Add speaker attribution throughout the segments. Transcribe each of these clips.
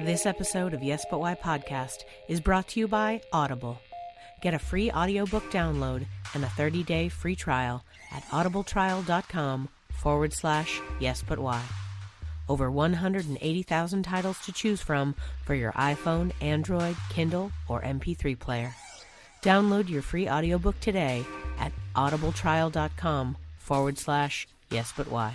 Speaker 1: This episode of Yes But Why podcast is brought to you by Audible. Get a free audiobook download and a 30-day free trial at audibletrial.com/yesbutwhy. Over 180,000 titles to choose from for your iPhone, Android, Kindle, or MP3 player. Download your free audiobook today at audibletrial.com/yesbutwhy.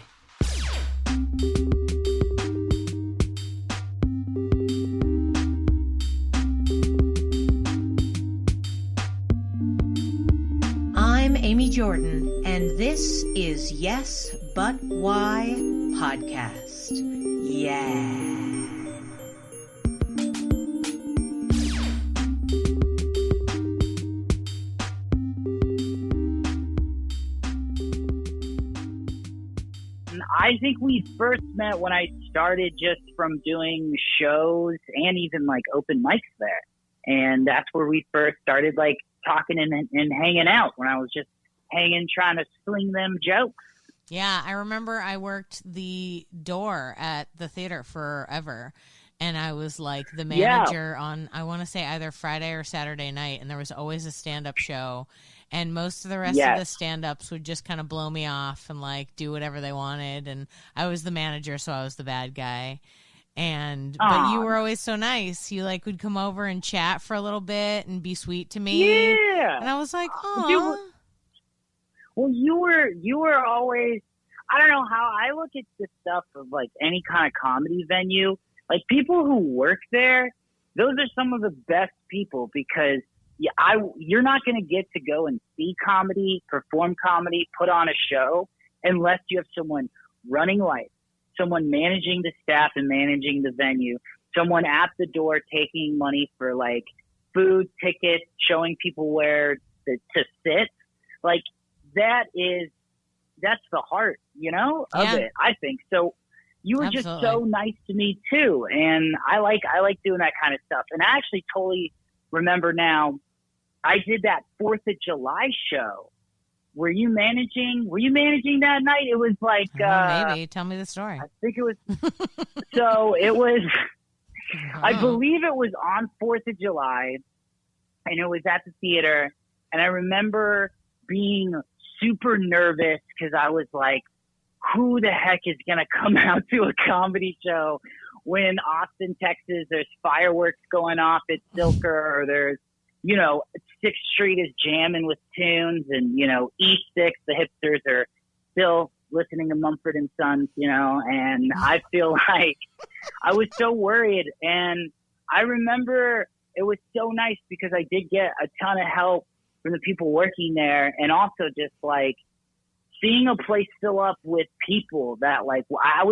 Speaker 1: I'm Amy Jordan, and this is Yes But Why podcast. Yeah.
Speaker 2: I think we first met when I started just from doing shows and even like open mics there. And that's where we first started like talking and hanging out, when I was just hanging, trying to sling them jokes.
Speaker 3: Yeah, I remember I worked the door at the theater forever, and I was like the manager on, I want to say either Friday or Saturday night, and there was always a stand-up show, and most of the rest of the stand-ups would just kind of blow me off and like do whatever they wanted, and I was the manager, so I was the bad guy. But you were always so nice. You like would come over and chat for a little bit and be sweet to me.
Speaker 2: Yeah.
Speaker 3: And I was like, oh.
Speaker 2: Well, you were always, I don't know how I look at this stuff of like any kind of comedy venue. Like people who work there, those are some of the best people, because you're not going to get to go and see comedy, perform comedy, put on a show unless you have someone running lights, someone managing the staff and managing the venue, someone at the door taking money for like food, tickets, showing people where to sit. Like that's the heart, of it, I think. So you were just so nice to me too. And I like doing that kind of stuff. And I actually totally remember now, I did that 4th of July show. Were you managing that night? It was like,
Speaker 3: maybe tell me the story.
Speaker 2: I think it was, so it was, I believe it was on 4th of July, and it was at the theater. And I remember being super nervous because I was like, who the heck is going to come out to a comedy show when Austin, Texas, there's fireworks going off at Silker, or there's, 6th Street is jamming with tunes, and, E6, the hipsters are still listening to Mumford and Sons, and I feel like I was so worried. And I remember it was so nice because I did get a ton of help from the people working there, and also just like seeing a place fill up with people that like, I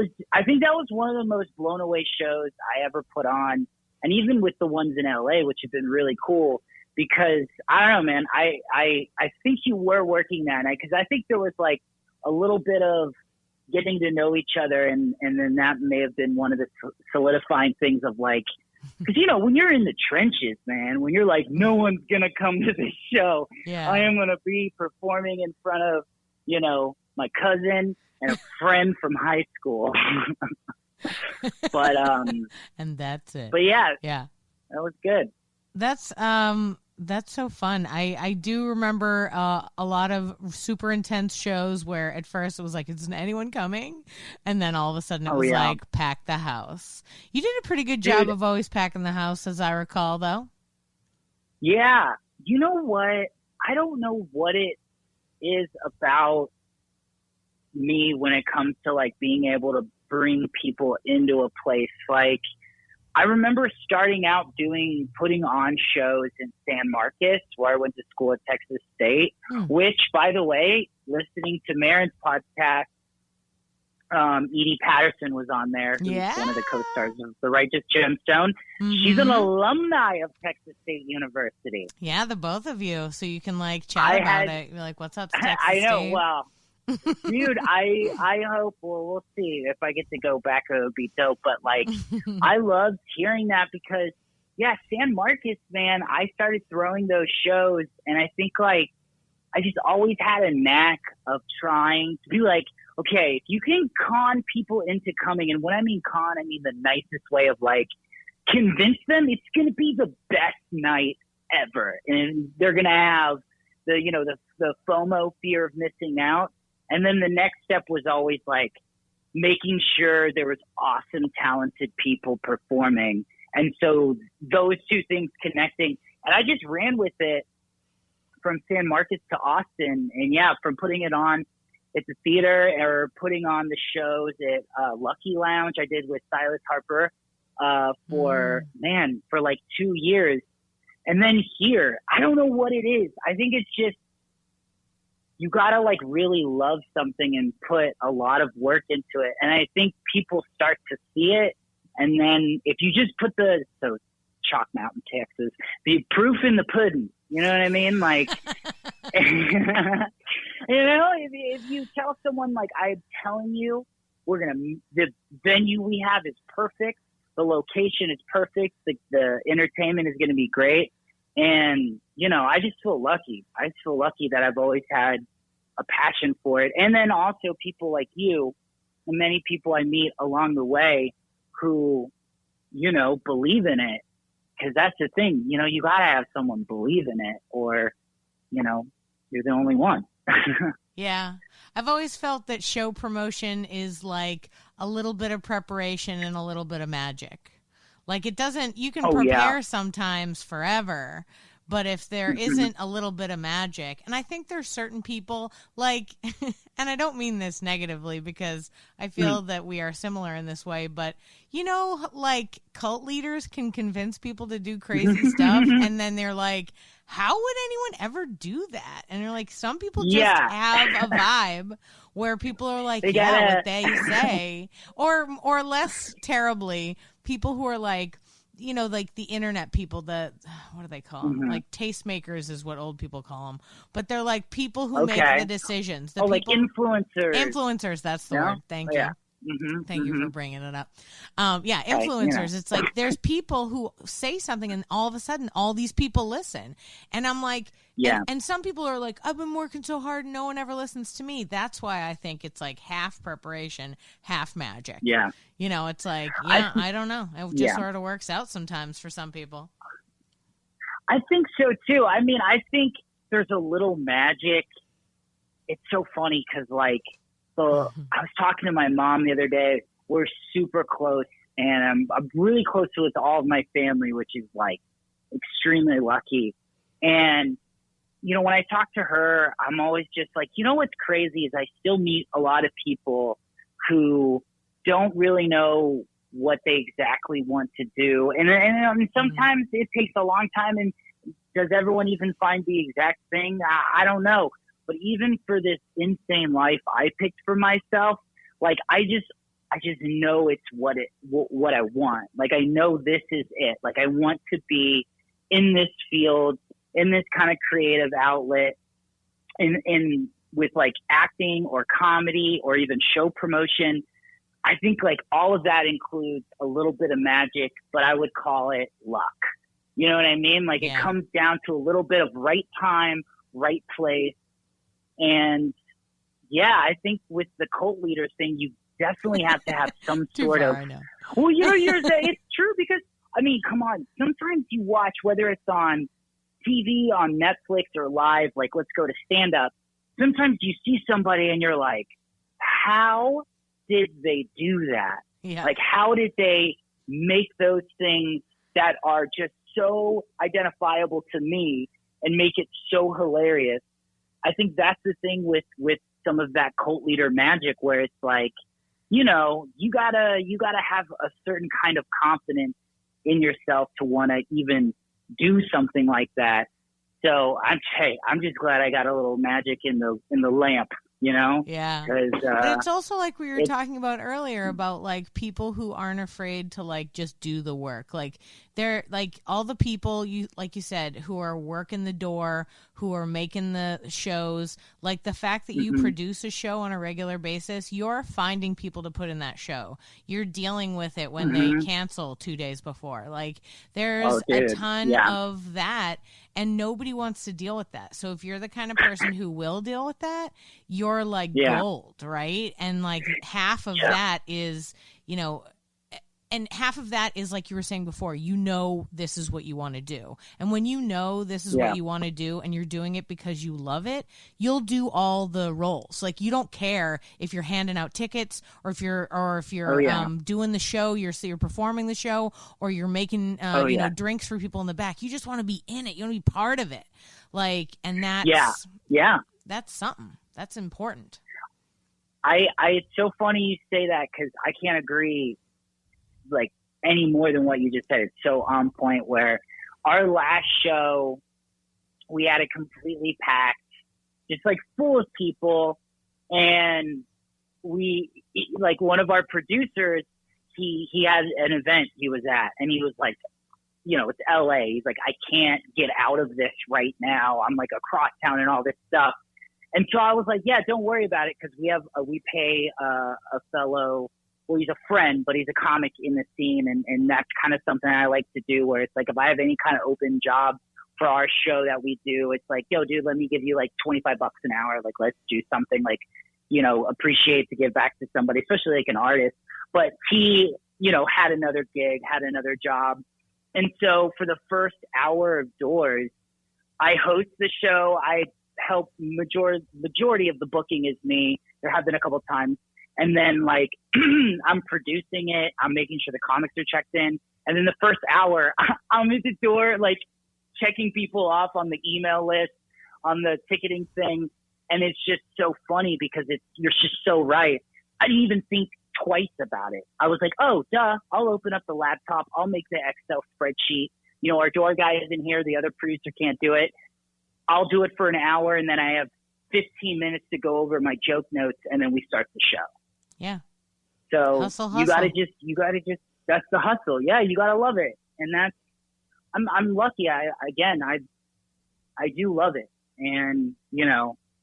Speaker 2: think that was one of the most blown away shows I ever put on. And even with the ones in LA, which have been really cool, because I don't know, man, I think you were working that night, because I think there was like a little bit of getting to know each other, and then that may have been one of the solidifying things of like, because when you're in the trenches, man, when you're like, no one's gonna come to this show, I am gonna be performing in front of my cousin and a friend from high school. But
Speaker 3: and that's it.
Speaker 2: But yeah, that was good.
Speaker 3: That's so fun. I do remember a lot of super intense shows where at first it was like, isn't anyone coming? And then all of a sudden it was like, pack the house. You did a pretty good job of always packing the house, as I recall, though.
Speaker 2: Yeah. You know what? I don't know what it is about me when it comes to like being able to bring people into a place. Like, I remember starting out putting on shows in San Marcos, where I went to school at Texas State, which, by the way, listening to Marin's podcast, Edie Patterson was on there, who's one of the co-stars of The Righteous Gemstone. Mm-hmm. She's an alumni of Texas State University.
Speaker 3: Yeah, the both of you. So you can like chat about it. You're like, what's up, Texas State?
Speaker 2: I know, well, dude, I hope, we'll see if I get to go back. It would be dope. But like, I loved hearing that because, San Marcos, man, I started throwing those shows, and I think like I just always had a knack of trying to be like, okay, if you can con people into coming, and when I mean con, I mean the nicest way of like convince them it's going to be the best night ever. And they're going to have the FOMO, fear of missing out. And then the next step was always like making sure there was awesome, talented people performing. And so those two things connecting, and I just ran with it from San Marcos to Austin. And yeah, from putting it on at the theater or putting on the shows at Lucky Lounge, I did with Silas Harper for like 2 years. And then here, I don't know what it is. I think it's just, you gotta like really love something and put a lot of work into it. And I think people start to see it. And then if you just put Chalk Mountain, Texas, the proof in the pudding, you know what I mean? Like, if you tell someone like, I'm telling you, the venue we have is perfect. The location is perfect. The entertainment is going to be great. And, I just feel lucky. I just feel lucky that I've always had a passion for it. And then also people like you and many people I meet along the way who, believe in it. Because that's the thing, you got to have someone believe in it or, you're the only one.
Speaker 3: Yeah. I've always felt that show promotion is like a little bit of preparation and a little bit of magic. Like you can prepare sometimes forever, but if there isn't a little bit of magic, and I think there's certain people like, and I don't mean this negatively because I feel that we are similar in this way, but like cult leaders can convince people to do crazy stuff. And then they're like, how would anyone ever do that? And they're like, some people just have a vibe where people are like, what they say, or less terribly, people who are like, like the internet people, what do they call them? Like tastemakers is what old people call them. But they're like people who make the decisions.
Speaker 2: Like influencers.
Speaker 3: Influencers, that's the word. Thank you. Thank you for bringing it up. Influencers. It's like there's people who say something and all of a sudden all these people listen. And I'm like, and some people are like, I've been working so hard and no one ever listens to me. That's why I think it's like half preparation, half magic.
Speaker 2: Yeah.
Speaker 3: It's like, I don't know. It just sort of works out sometimes for some people.
Speaker 2: I think so too. I mean, I think there's a little magic. It's so funny because like, I was talking to my mom the other day. We're super close, and I'm really close with all of my family, which is like extremely lucky. And when I talk to her, I'm always just like, what's crazy is I still meet a lot of people who don't really know what they exactly want to do, and sometimes it takes a long time. And does everyone even find the exact thing? I don't know. But even for this insane life I picked for myself, like I just know it's what I want. Like I know this is it. Like I want to be in this field, in this kind of creative outlet, in with like acting or comedy or even show promotion. I think like all of that includes a little bit of magic, but I would call it luck. You know what I mean? Like it comes down to a little bit of right time, right place. And I think with the cult leaders thing, you definitely have to have some sort of. Well, it's true because I mean, come on. Sometimes you watch whether it's on TV, on Netflix, or live. Like, let's go to stand up. Sometimes you see somebody and you're like, how did they do that?
Speaker 3: Yeah.
Speaker 2: Like, how did they make those things that are just so identifiable to me and make it so hilarious? I think that's the thing with some of that cult leader magic where it's like, you gotta have a certain kind of confidence in yourself to want to even do something like that. So I'm just glad I got a little magic in the lamp,
Speaker 3: Yeah. But it's also like we were talking about earlier about like people who aren't afraid to like just do the work. Like they're like all the people like you said, who are working the door, who are making the shows, like the fact that you produce a show on a regular basis, you're finding people to put in that show. You're dealing with it when they cancel 2 days before. Like there's a ton of that. And nobody wants to deal with that. So if you're the kind of person who will deal with that, you're like gold, right? And like half of that is, and half of that is like you were saying before, this is what you want to do. And when this is what you want to do and you're doing it because you love it, you'll do all the roles. Like you don't care if you're handing out tickets or if you're doing the show, you're performing the show, or you're making drinks for people in the back. You just want to be in it. You want to be part of it. Like, and that's that's something. That's important.
Speaker 2: It's so funny you say that, because I can't agree like any more than what you just said. It's so on point. Where our last show, we had it completely packed, just like full of people, and we, like, one of our producers, he had an event he was at, and he was like, it's LA. He's like, I can't get out of this right now. I'm like across town and all this stuff. And so I was like, yeah, don't worry about it, because we pay a fellow, well, he's a friend, but he's a comic in the scene, and that's kind of something I like to do, where it's like, if I have any kind of open job for our show that we do, it's like, yo, dude, let me give you like $25 an hour. Like, let's do something, like, appreciate to give back to somebody, especially like an artist. But he, had another gig, had another job. And so for the first hour of Doors, I host the show. I help majority of the booking is me. There have been a couple of times. And then like, I'm producing it. I'm making sure the comics are checked in. And then the first hour, I'm at the door, like checking people off on the email list, on the ticketing thing. And it's just so funny, because you're just so right. I didn't even think twice about it. I was like, oh, duh, I'll open up the laptop. I'll make the Excel spreadsheet. Our door guy isn't here. The other producer can't do it. I'll do it for an hour, and then I have 15 minutes to go over my joke notes, and then we start the show.
Speaker 3: Yeah.
Speaker 2: So
Speaker 3: hustle.
Speaker 2: you gotta just, that's the hustle. Yeah. You gotta love it. And I'm lucky. I do love it. And,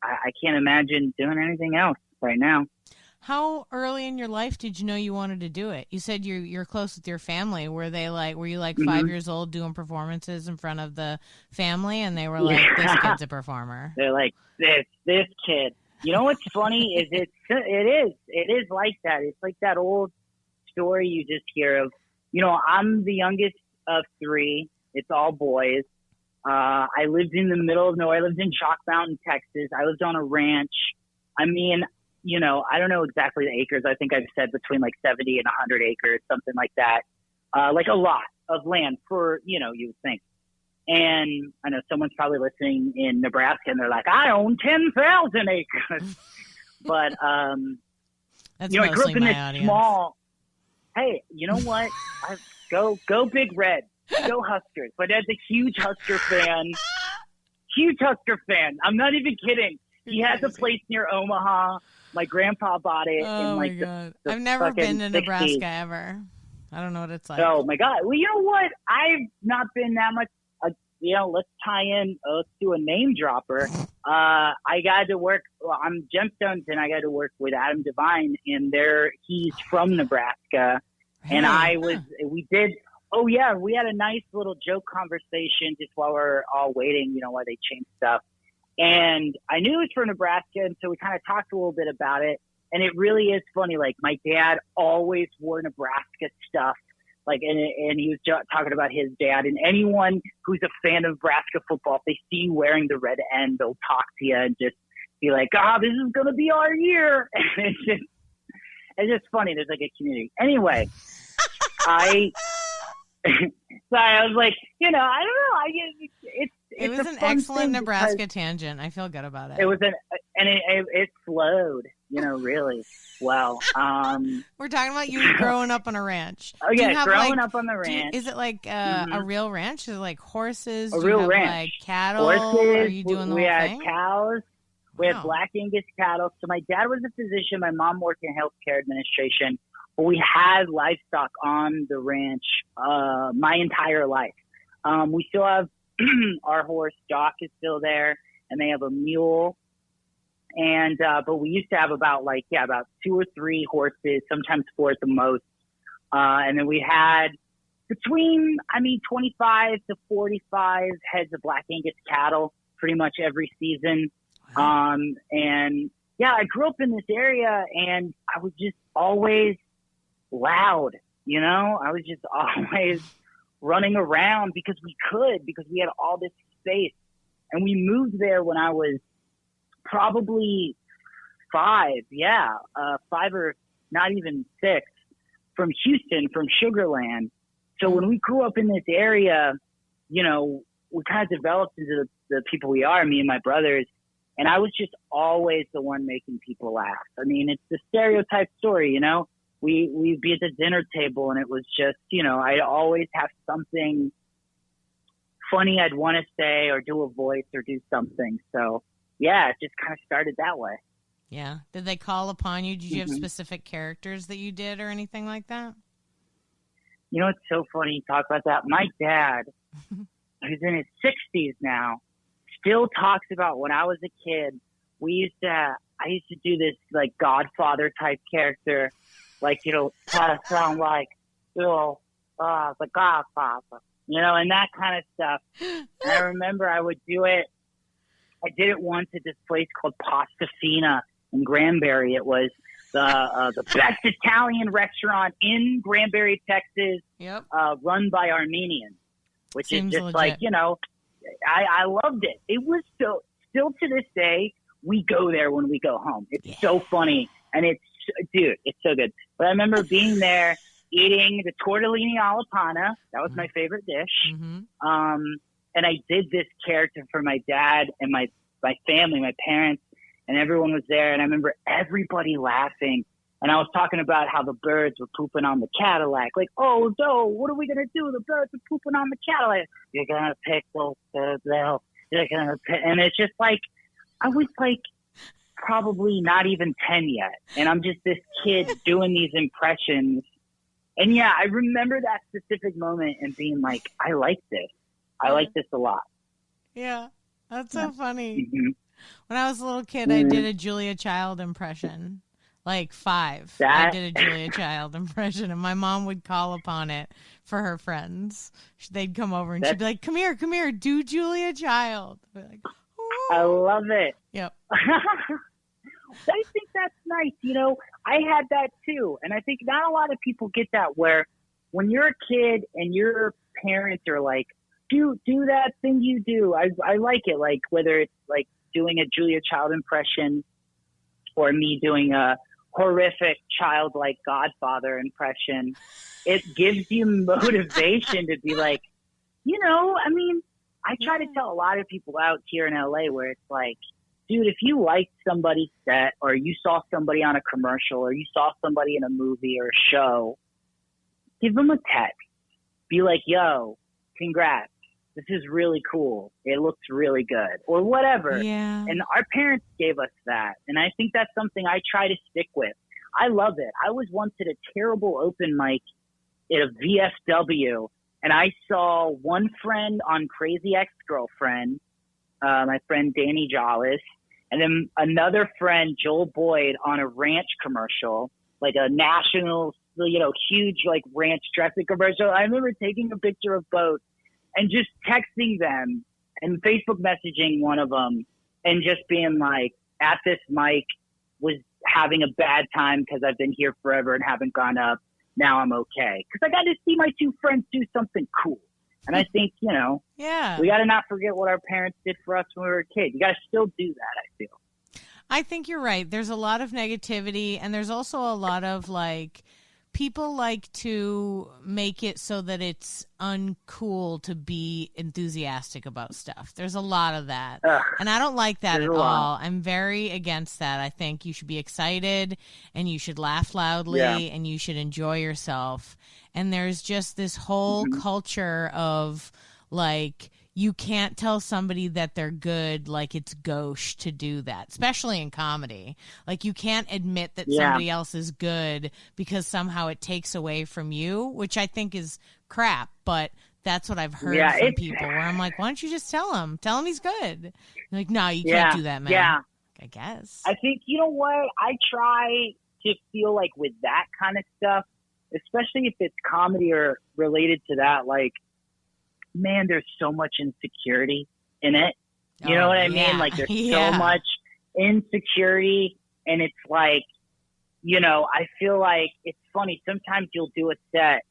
Speaker 2: I can't imagine doing anything else right now.
Speaker 3: How early in your life did you know you wanted to do it? You said you're close with your family. Were you like 5 years old doing performances in front of the family, and they were like, this kid's a performer? They're like,
Speaker 2: this kid. You know what's funny is it is like that. It's like that old story you just hear of, I'm the youngest of three. It's all boys. I lived in the middle of nowhere. I lived in Chalk Mountain, Texas. I lived on a ranch. I mean, I don't know exactly the acres. I think I've said between like 70 and 100 acres, something like that. Like a lot of land for, you would think. And I know someone's probably listening in Nebraska, and they're like, I own 10,000 acres. But,
Speaker 3: That's
Speaker 2: I grew up in this
Speaker 3: audience.
Speaker 2: small, hey, you know what? Go Big Red. Go Huskers. My dad's a huge Husker fan. Huge Husker fan. I'm not even kidding. He has a place near Omaha. My grandpa bought it.
Speaker 3: Oh,
Speaker 2: in like
Speaker 3: my God.
Speaker 2: the
Speaker 3: I've never been to
Speaker 2: 60s.
Speaker 3: Nebraska ever. I don't know what it's like.
Speaker 2: Oh, my God. Well, you know what? I've not been that much. Let's tie in. Let's do a name dropper. I got to work on Gemstones, and I got to work with Adam Devine, and he's from Nebraska.
Speaker 3: Really?
Speaker 2: And we did. Oh, yeah. We had a nice little joke conversation just while we're all waiting, while they changed stuff. And I knew it was for Nebraska, and so we kind of talked a little bit about it. And it really is funny. Like, my dad always wore Nebraska stuff. Like, and he was talking about his dad. And anyone who's a fan of Nebraska football, if they see you wearing the red end, they'll talk to you and just be like, this is going to be our year. And it's just funny. There's like a community. Anyway, so I was like, I don't know.
Speaker 3: It was an excellent Nebraska tangent. I feel good about it.
Speaker 2: It was it flowed, really well.
Speaker 3: We're talking about you growing up on a ranch.
Speaker 2: Oh yeah, growing up on the ranch.
Speaker 3: Is it like a real ranch? Is it like horses?
Speaker 2: A real ranch.
Speaker 3: Like cattle?
Speaker 2: Horses.
Speaker 3: Are you doing the
Speaker 2: we
Speaker 3: whole
Speaker 2: had
Speaker 3: thing?
Speaker 2: cows. We had
Speaker 3: Wow.
Speaker 2: Black Angus cattle. So my dad was a physician. My mom worked in healthcare administration. But we had livestock on the ranch my entire life. We still have our horse Doc is still there, and they have a mule. And but we used to have about 2 or 3 horses, sometimes 4 at the most. And then we had between 25 to 45 heads of Black Angus cattle pretty much every season.
Speaker 3: Wow.
Speaker 2: And yeah, I grew up in this area, and I was just always loud. You know, I was just always running around because we had all this space. And we moved there when I was probably 5 or not even 6, from Houston, from Sugar Land. So when we grew up in this area, you know, we kind of developed into the people we are, me and my brothers. And I was just always the one making people laugh. I mean, it's the stereotype story, you know. We'd be at the dinner table and it was just, you know, I'd always have something funny I'd want to say or do a voice or do something. So, yeah, it just kind of started that way.
Speaker 3: Yeah. Did they call upon you? Did you have specific characters that you did or anything like that?
Speaker 2: You know, it's so funny you talk about that. My dad, who's in his 60s now, still talks about when I was a kid. I used to do this like Godfather type character, like, you know, kind of sound like, you know, the Godfather, you know, and that kind of stuff. And I remember I would do it. I did it once at this place called Pasta Fina in Granbury. It was the best Italian restaurant in Granbury, Texas, run by Armenians, which Seems is just legit. Like, you know, I loved it. It was still to this day, we go there when we go home. It's so funny. And it's so good. But I remember being there, eating the tortellini alla panna. That was my favorite dish. And I did this character for my dad and my family, my parents, and everyone was there. And I remember everybody laughing. And I was talking about how the birds were pooping on the Cadillac. Like, oh, no, what are we going to do? The birds are pooping on the Cadillac. You're going to pick those birds out. You're going to pick. And it's just like, I was like probably not even 10 yet. And I'm just this kid doing these impressions. And yeah, I remember that specific moment and being like, I like this. I like this a lot.
Speaker 3: Yeah, that's so funny. When I was a little kid, I did a Julia Child impression. Like 5. I did a Julia Child impression, and my mom would call upon it for her friends. They'd come over, and she'd be like, come here, do Julia Child. I'd be like, oh.
Speaker 2: I love it.
Speaker 3: Yep.
Speaker 2: I think that's nice. You know, I had that too. And I think not a lot of people get that, where when you're a kid and your parents are like, do that thing you do. I like it. Like whether it's like doing a Julia Child impression or me doing a horrific childlike Godfather impression, it gives you motivation to be like, you know, I mean, I try to tell a lot of people out here in LA where it's like, dude, if you liked somebody's set or you saw somebody on a commercial or you saw somebody in a movie or a show, give them a text. Be like, yo, congrats. This is really cool. It looks really good or whatever.
Speaker 3: Yeah.
Speaker 2: And our parents gave us that. And I think that's something I try to stick with. I love it. I was once at a terrible open mic at a VFW, and I saw one friend on Crazy Ex-Girlfriend, my friend Danny Jollis, and then another friend, Joel Boyd, on a ranch commercial, like a national, you know, huge like ranch dressing commercial. I remember taking a picture of both and just texting them and Facebook messaging one of them and just being like, at this mic, was having a bad time because I've been here forever and haven't gone up. Now I'm okay. Because I got to see my 2 friends do something cool. And I think, you know, we got to not forget what our parents did for us when we were a kid. You got to still do that, I feel.
Speaker 3: I think you're right. There's a lot of negativity, and there's also a lot of, like, people like to make it so that it's uncool to be enthusiastic about stuff. There's a lot of that. And I don't like that at all. I'm very against that. I think you should be excited and you should laugh loudly and you should enjoy yourself. And there's just this whole culture of like, you can't tell somebody that they're good like it's gauche to do that, especially in comedy. Like, you can't admit that somebody else is good because somehow it takes away from you, which I think is crap, but that's what I've heard from people where I'm like, why don't you just tell him? Tell him he's good. You're like, no, you can't do that, man.
Speaker 2: Yeah.
Speaker 3: I guess.
Speaker 2: I think, you know what? I try to feel like with that kind of stuff, especially if it's comedy or related to that, like, man, there's so much insecurity in it. You know what I mean? Like, there's so much insecurity, and it's like, I feel like it's funny. Sometimes you'll do a set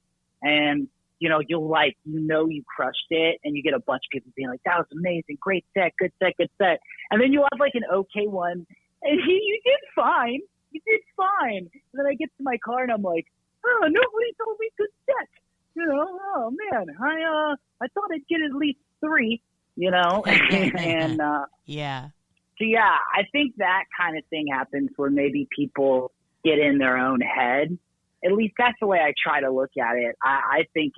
Speaker 2: and, you'll you crushed it, and you get a bunch of people being like, that was amazing. Great set. Good set. Good set. And then you'll have like an okay one, and you did fine. You did fine. And then I get to my car and I'm like, oh, nobody told me good set. Oh man, I thought I'd get at least 3, and
Speaker 3: yeah.
Speaker 2: So yeah, I think that kind of thing happens where maybe people get in their own head. At least that's the way I try to look at it. I think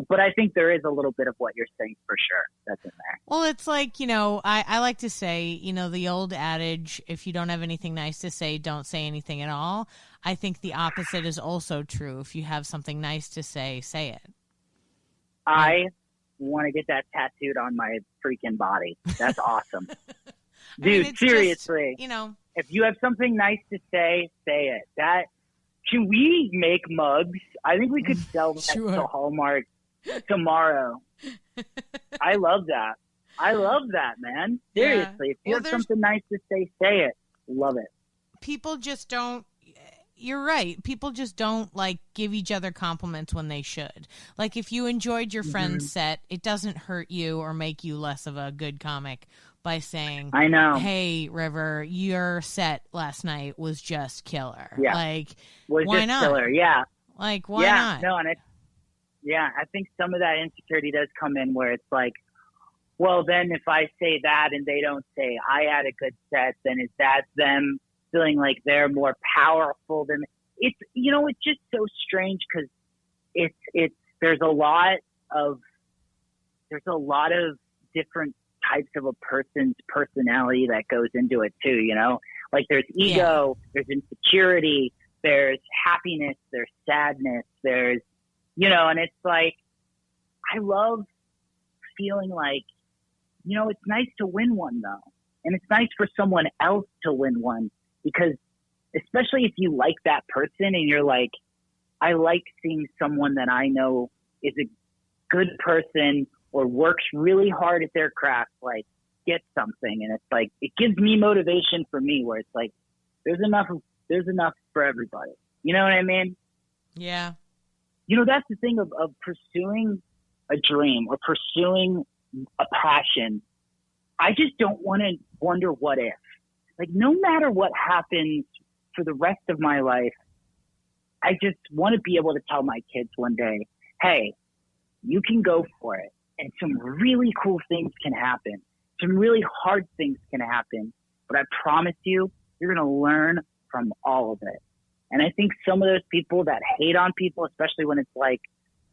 Speaker 2: but I think there is a little bit of what you're saying for sure that's in there.
Speaker 3: Well, it's like, I like to say, the old adage, if you don't have anything nice to say, don't say anything at all. I think the opposite is also true. If you have something nice to say it.
Speaker 2: I want to get that tattooed on my freaking body. That's awesome. Dude, seriously.
Speaker 3: Just,
Speaker 2: if you have something nice to say it. Can we make mugs? I think we could sell that to Hallmark tomorrow. I love that, man. Seriously, if you have something nice to say it. Love it.
Speaker 3: People just don't. You're right. People just don't give each other compliments when they should. Like if you enjoyed your friend's set, it doesn't hurt you or make you less of a good comic by saying,
Speaker 2: I know.
Speaker 3: Hey, River, your set last night was just killer.
Speaker 2: Yeah.
Speaker 3: Why not?
Speaker 2: Killer. Yeah.
Speaker 3: Why not?
Speaker 2: No, and I think some of that insecurity does come in where it's like, well, then if I say that and they don't say I had a good set, then is that them feeling like they're more powerful than it's just so strange because there's a lot of different types of a person's personality that goes into it too, like there's ego, there's insecurity, there's happiness, there's sadness, there's, and it's like, I love feeling like, it's nice to win one though. And it's nice for someone else to win one because especially if you like that person and you're like, I like seeing someone that I know is a good person or works really hard at their craft, get something. And it's like, it gives me motivation for me where it's like, there's enough for everybody. You know what I mean?
Speaker 3: Yeah.
Speaker 2: That's the thing of pursuing a dream or pursuing a passion. I just don't want to wonder what if. No matter what happens for the rest of my life, I just want to be able to tell my kids one day, hey, you can go for it. And some really cool things can happen. Some really hard things can happen. But I promise you, you're going to learn from all of it. And I think some of those people that hate on people, especially when it's like,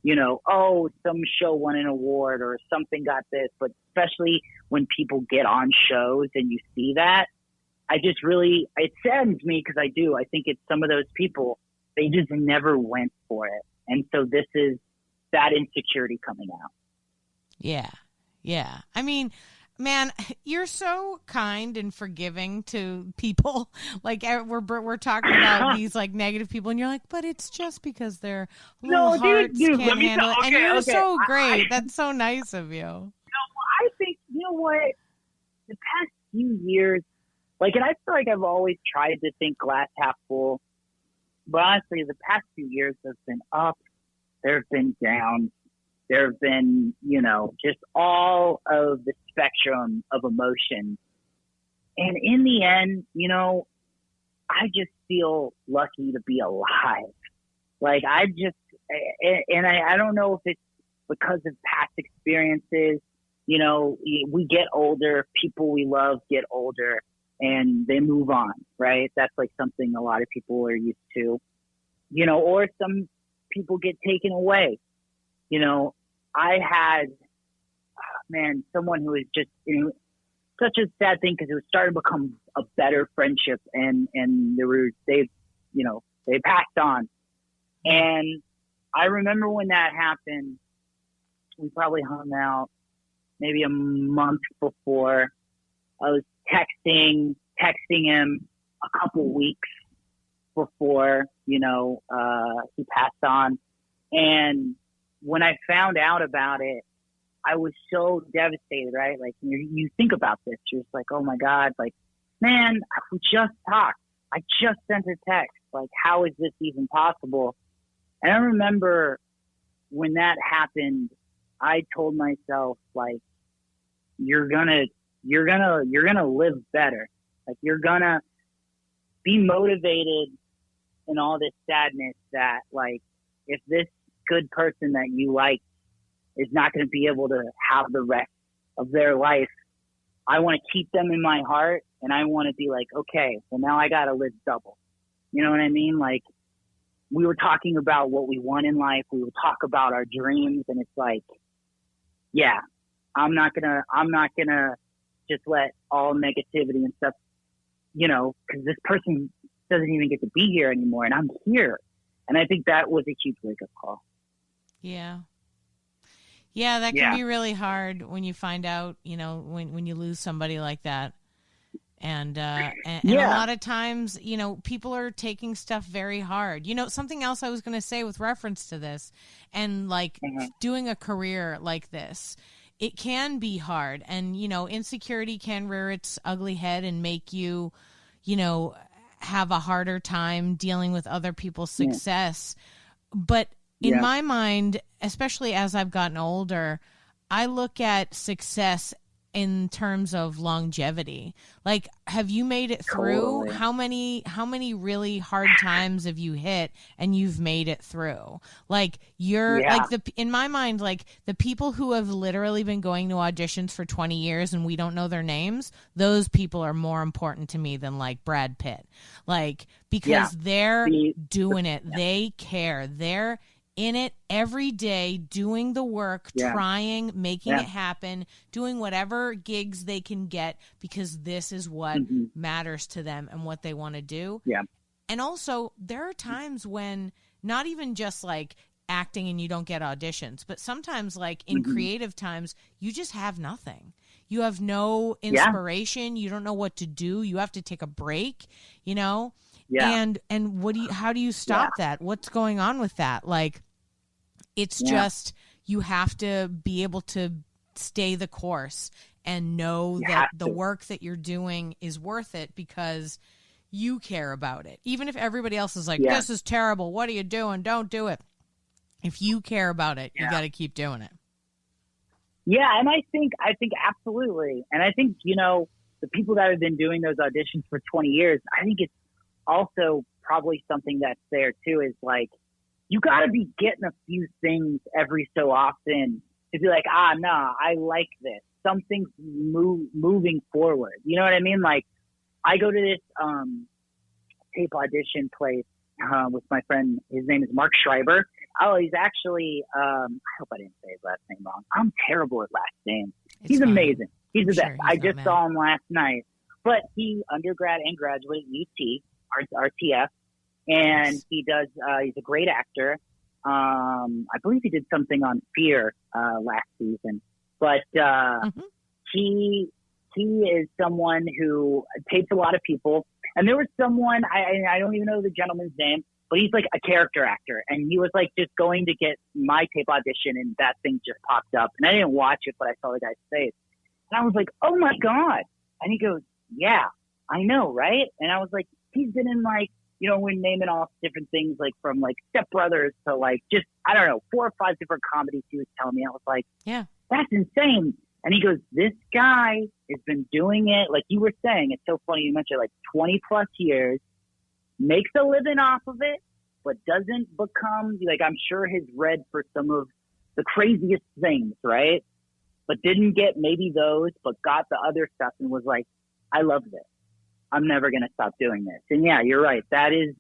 Speaker 2: some show won an award or something got this, but especially when people get on shows and you see that, it saddens me because I think it's some of those people, they just never went for it. And so this is that insecurity coming out.
Speaker 3: Yeah. Yeah. I mean, man, you're so kind and forgiving to people. We're talking about these negative people, and you're like, but it's just because their little hearts can't handle it. And you're so great. That's so nice of you.
Speaker 2: I think what the past few years, and I feel like I've always tried to think glass half full, but honestly, the past few years have been up. There have been downs. There have been, just all of the spectrum of emotions. And in the end, I just feel lucky to be alive. I don't know if it's because of past experiences. We get older, people we love get older and they move on, right? That's something a lot of people are used to, or some people get taken away. I had, someone who was just such a sad thing because it was starting to become a better friendship, and they passed on. And I remember when that happened, we probably hung out maybe a month before. I was texting him a couple weeks before, he passed on. And when I found out about it, I was so devastated, right? You think about this, you're just like, oh my God, man, we just talked. I just sent a text. Like, how is this even possible? And I remember when that happened, I told myself, like, you're gonna live better. Like, you're gonna be motivated in all this sadness that, like, if this good person that you like is not going to be able to have the rest of their life, I want to keep them in my heart, and I want to be like, okay, well, now I got to live double. You know what I mean? Like, we were talking about what we want in life. We would talk about our dreams, and it's like, yeah, I'm not gonna just let all negativity and stuff, you know, because this person doesn't even get to be here anymore, and I'm here. And I think that was a huge wake-up call. Yeah.
Speaker 3: Yeah, that can be really hard when you find out, you know, when you lose somebody like that. And a lot of times, you know, people are taking stuff very hard. You know, something else I was going to say with reference to this, and like doing a career like this, it can be hard. And, you know, insecurity can rear its ugly head and make you, you know, have a harder time dealing with other people's success. But in my mind, especially as I've gotten older, I look at success in terms of longevity. Like, have you made it through? Totally. How many really hard times have you hit and you've made it through? Like, you're like in my mind, like the people who have literally been going to auditions for 20 years and we don't know their names, those people are more important to me than like Brad Pitt. Like, because they're doing it. They care. They're in it every day, doing the work, trying, making it happen, doing whatever gigs they can get, because this is what matters to them and what they want to do. Yeah. And also, there are times when not even just like acting and you don't get auditions, but sometimes like in creative times, you just have nothing. You have no inspiration. You don't know what to do. You have to take a break, you know? Yeah. And how do you stop that? What's going on with that? Like, it's just, you have to be able to stay the course and know that the work that you're doing is worth it because you care about it. Even if everybody else is like, this is terrible, what are you doing? Don't do it. If you care about it, you got to keep doing it.
Speaker 2: Yeah. And I think absolutely. And I think, you know, the people that have been doing those auditions for 20 years, I think it's also probably something that's there too, is like, you got to be getting a few things every so often to be like, no, I like this. Something's moving forward. You know what I mean? Like, I go to this tape audition place with my friend. His name is Mark Schreiber. Oh, he's actually, I hope I didn't say his last name wrong. I'm terrible at last names. He's amazing. He's the best. I just saw him last night. But he undergrad and graduate at RTF. And he does, he's a great actor. I believe he did something on Fear last season. But he is someone who tapes a lot of people. And there was someone, I don't even know the gentleman's name, but he's like a character actor. And he was like just going to get my tape audition, and that thing just popped up. And I didn't watch it, but I saw the guy's face. And I was like, oh my God. And he goes, yeah, I know, right? And I was like, he's been in like, you know, we're naming off different things, like from like Step Brothers to like just, I don't know, 4 or 5 different comedies he was telling me. I was like, yeah, that's insane. And he goes, this guy has been doing it, like you were saying, it's so funny you mentioned, like 20 plus years, makes a living off of it, but doesn't become, like, I'm sure has read for some of the craziest things, right? But didn't get maybe those, but got the other stuff and was like, I love this. I'm never going to stop doing this. And yeah, you're right. That is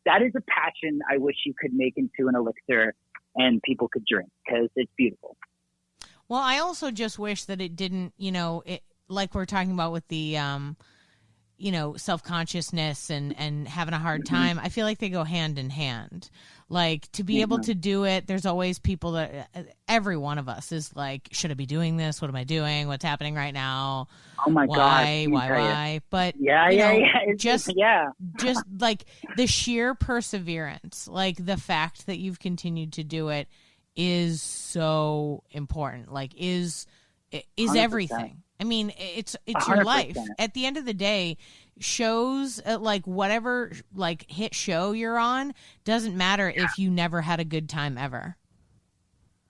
Speaker 2: a passion I wish you could make into an elixir and people could drink, because it's beautiful.
Speaker 3: Well, I also just wish that it didn't, you know, like we're talking about with the, you know, self-consciousness and having a hard time. I feel like they go hand in hand. Like, to be able to do it, there's always people that, every one of us is like, should I be doing this? What am I doing? What's happening right now?
Speaker 2: Oh my God.
Speaker 3: Why? But just like the sheer perseverance, like the fact that you've continued to do it is so important. Like, is is
Speaker 2: 100%.
Speaker 3: everything. I mean, it's your life. At the end of the day, shows like whatever like hit show you're on doesn't matter if you never had a good time ever.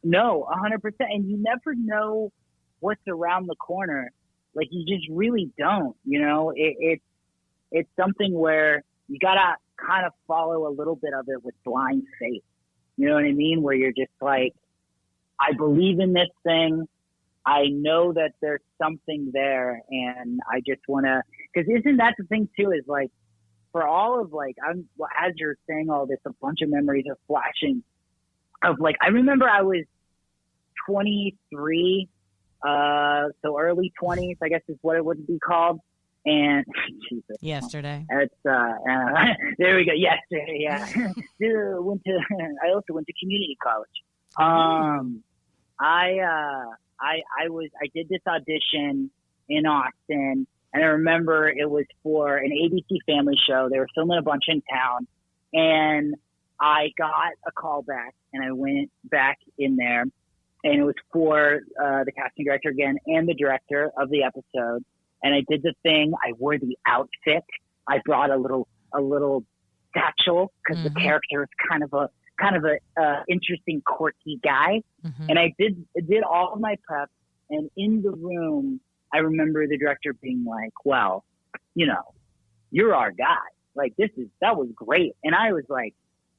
Speaker 2: No, 100%. And you never know what's around the corner. Like, you just really don't, you know. It's something where you gotta kind of follow a little bit of it with blind faith. You know what I mean? Where you're just like, I believe in this thing. I know that there's something there, and I just want to, because isn't that the thing too, is like, for all of like, as you're saying all this, a bunch of memories are flashing of like, I remember I was 23, so early 20s, I guess is what it would be called. And Jesus,
Speaker 3: yesterday.
Speaker 2: It's there we go. Yesterday, yeah. I also went to community college. I did this audition in Austin, and I remember it was for an ABC Family show. They were filming a bunch in town, and I got a call back, and I went back in there, and it was for the casting director again and the director of the episode. And I did the thing. I wore the outfit. I brought a little satchel because the character is kind of a interesting, quirky guy. And I did all of my prep. And in the room, I remember the director being like, "Well, you know, you're our guy. Like, that was great." And I was like,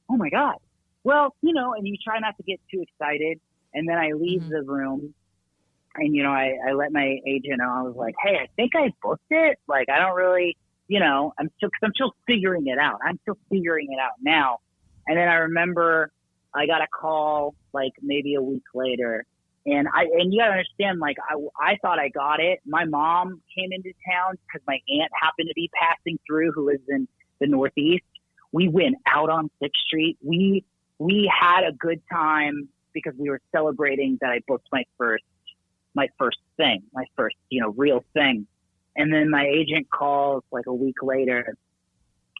Speaker 2: "Oh my God." Well, you know, and you try not to get too excited. And then I leave the room. And, you know, I let my agent know. I was like, "Hey, I think I booked it. Like, I don't really, you know, I'm still figuring it out. I'm still figuring it out now." And then I remember I got a call like maybe a week later, and you gotta understand, like, I thought I got it. My mom came into town because my aunt happened to be passing through, who lives in the Northeast. We went out on 6th Street. We had a good time because we were celebrating that I booked my first thing, my first, you know, real thing. And then my agent calls like a week later,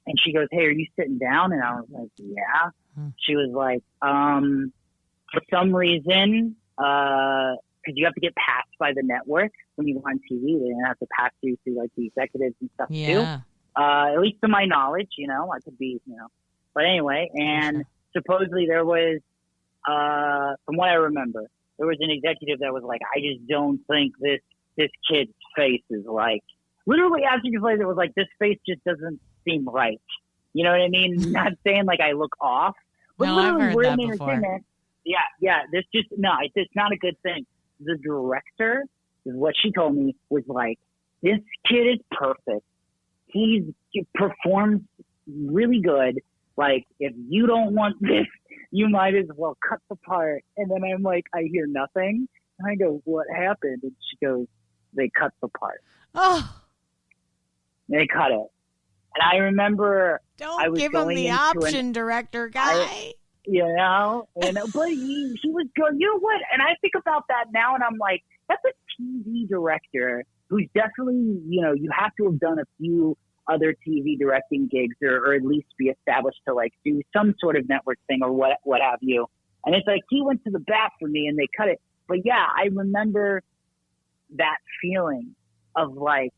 Speaker 2: and she goes, "Hey, are you sitting down?" And I was like, "Yeah." She was like, "For some reason, because you have to get passed by the network when you go on TV, they have to pass you through like the executives and stuff too. At least to my knowledge, you know, I could be, you know, but anyway." And supposedly there was, from what I remember, there was an executive that was like, "I just don't think this kid's face is like," literally after you played, it was like, "This face just doesn't seem right." You know what I mean? Not saying like I look off, but
Speaker 3: no,
Speaker 2: literally
Speaker 3: I've heard
Speaker 2: we're
Speaker 3: that
Speaker 2: in
Speaker 3: before.
Speaker 2: entertainment. Yeah. It's not a good thing. The director, what she told me was like, "This kid is perfect. He performs really good. Like, if you don't want this, you might as well cut the part." And then I'm like, I hear nothing. And I go, "What happened?" And she goes, "They cut the part."
Speaker 3: Oh,
Speaker 2: They cut it. And I remember
Speaker 3: don't give him the option, director guy.
Speaker 2: You know, but he was good. You know what? And I think about that now, and I'm like, that's a TV director who's definitely, you know, you have to have done a few other TV directing gigs or at least be established to like do some sort of network thing or what have you. And it's like, he went to the bat for me and they cut it. But yeah, I remember that feeling of like,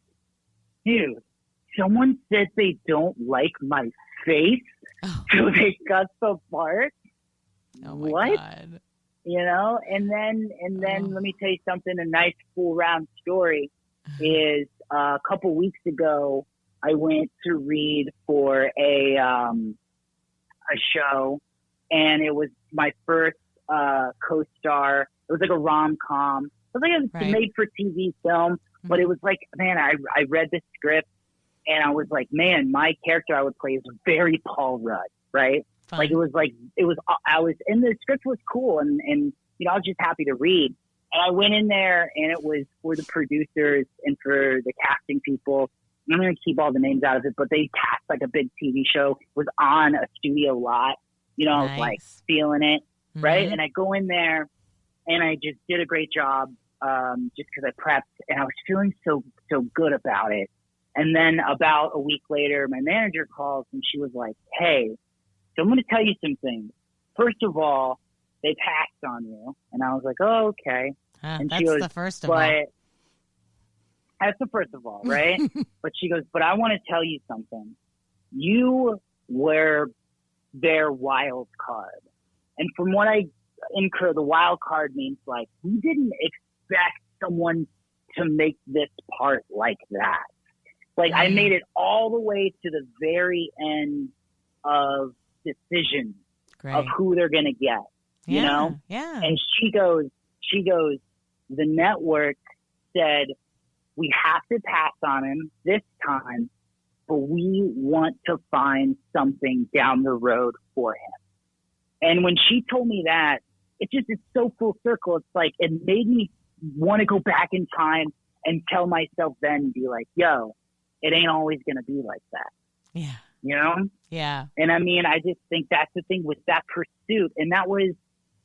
Speaker 2: dude, someone said they don't like my face, so they cut the part.
Speaker 3: Oh my
Speaker 2: what?
Speaker 3: God.
Speaker 2: You know, and then let me tell you something. A nice full round story is a couple weeks ago, I went to read for a show, and it was my first co-star. It was like a rom-com. It was like a made-for-TV film, but it was like, man, I read the script, and I was like, man, my character I would play is very Paul Rudd, right?
Speaker 3: Fun.
Speaker 2: Like, I was, and the script was cool, and you know, I was just happy to read. And I went in there, and it was for the producers and for the casting people. I'm going to keep all the names out of it, but they cast like a big TV show, was on a studio lot. You know,
Speaker 3: Nice.
Speaker 2: I was like feeling it, right? And I go in there, and I just did a great job, just because I prepped, and I was feeling so good about it. And then about a week later, my manager calls, and she was like, "Hey, so I'm going to tell you some things. First of all, they passed on you." And I was like, "Oh, okay." And
Speaker 3: that's
Speaker 2: she goes,
Speaker 3: the first of all.
Speaker 2: That's the first of all, right? But she goes, but I want to tell you something. You were their wild card. And from what I incur, the wild card means like, we didn't expect someone to make this part like that. Like I made it all the way to the very end of decisions of who they're going to get, you know?
Speaker 3: Yeah.
Speaker 2: And she goes, the network said, we have to pass on him this time, but we want to find something down the road for him. And when she told me that, it's so full circle. It's like, it made me want to go back in time and tell myself then, be like, yo, it ain't always going to be like that.
Speaker 3: Yeah.
Speaker 2: You know?
Speaker 3: Yeah.
Speaker 2: And I mean, I just think that's the thing with that pursuit. And that was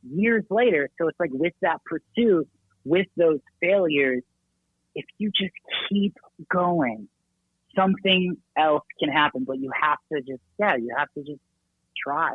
Speaker 2: years later. So it's like with that pursuit, with those failures, if you just keep going, something else can happen, but you have to just try.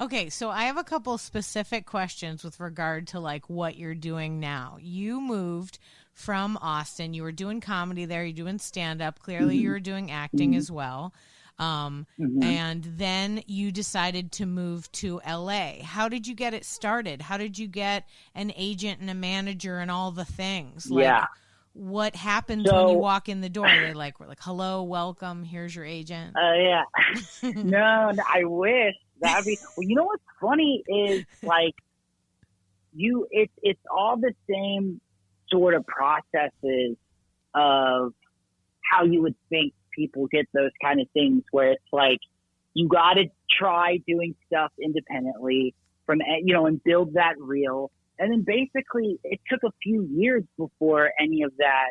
Speaker 3: Okay, so I have a couple specific questions with regard to like what you're doing now. You moved from Austin. You were doing comedy there. You're doing stand-up. Clearly, you were doing acting as well. And then you decided to move to LA. How did you get it started? How did you get an agent and a manager and all the things? Like, what happens when you walk in the door? We're like, hello, welcome. Here's your agent.
Speaker 2: Yeah. No, I wish that'd be. Well, you know what's funny is like it's all the same sort of processes of how you would think people get those kind of things, where it's like you got to try doing stuff independently from, you know, and build that reel. And then basically it took a few years before any of that,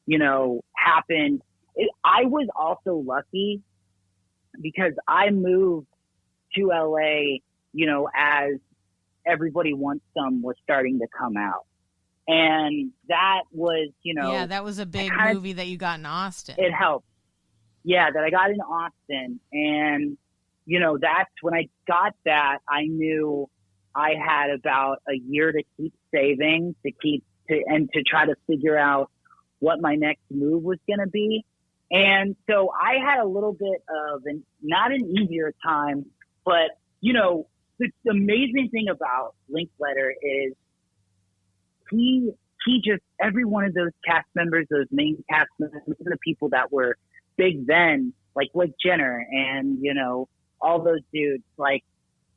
Speaker 2: you know, happened. I was also lucky because I moved to LA, you know, as Everybody Wants Some was starting to come out. And that was, you know.
Speaker 3: Yeah, that was a big movie that you got in Austin.
Speaker 2: It helped. Yeah, that I got in Austin. And, you know, that's when I got that, I knew I had about a year to keep saving, to try to figure out what my next move was going to be. And so I had a little bit of not an easier time, but, you know, the amazing thing about Linklater is he just, every one of those cast members, those main cast members, the people that were big then, like Jenner and, you know, all those dudes, like,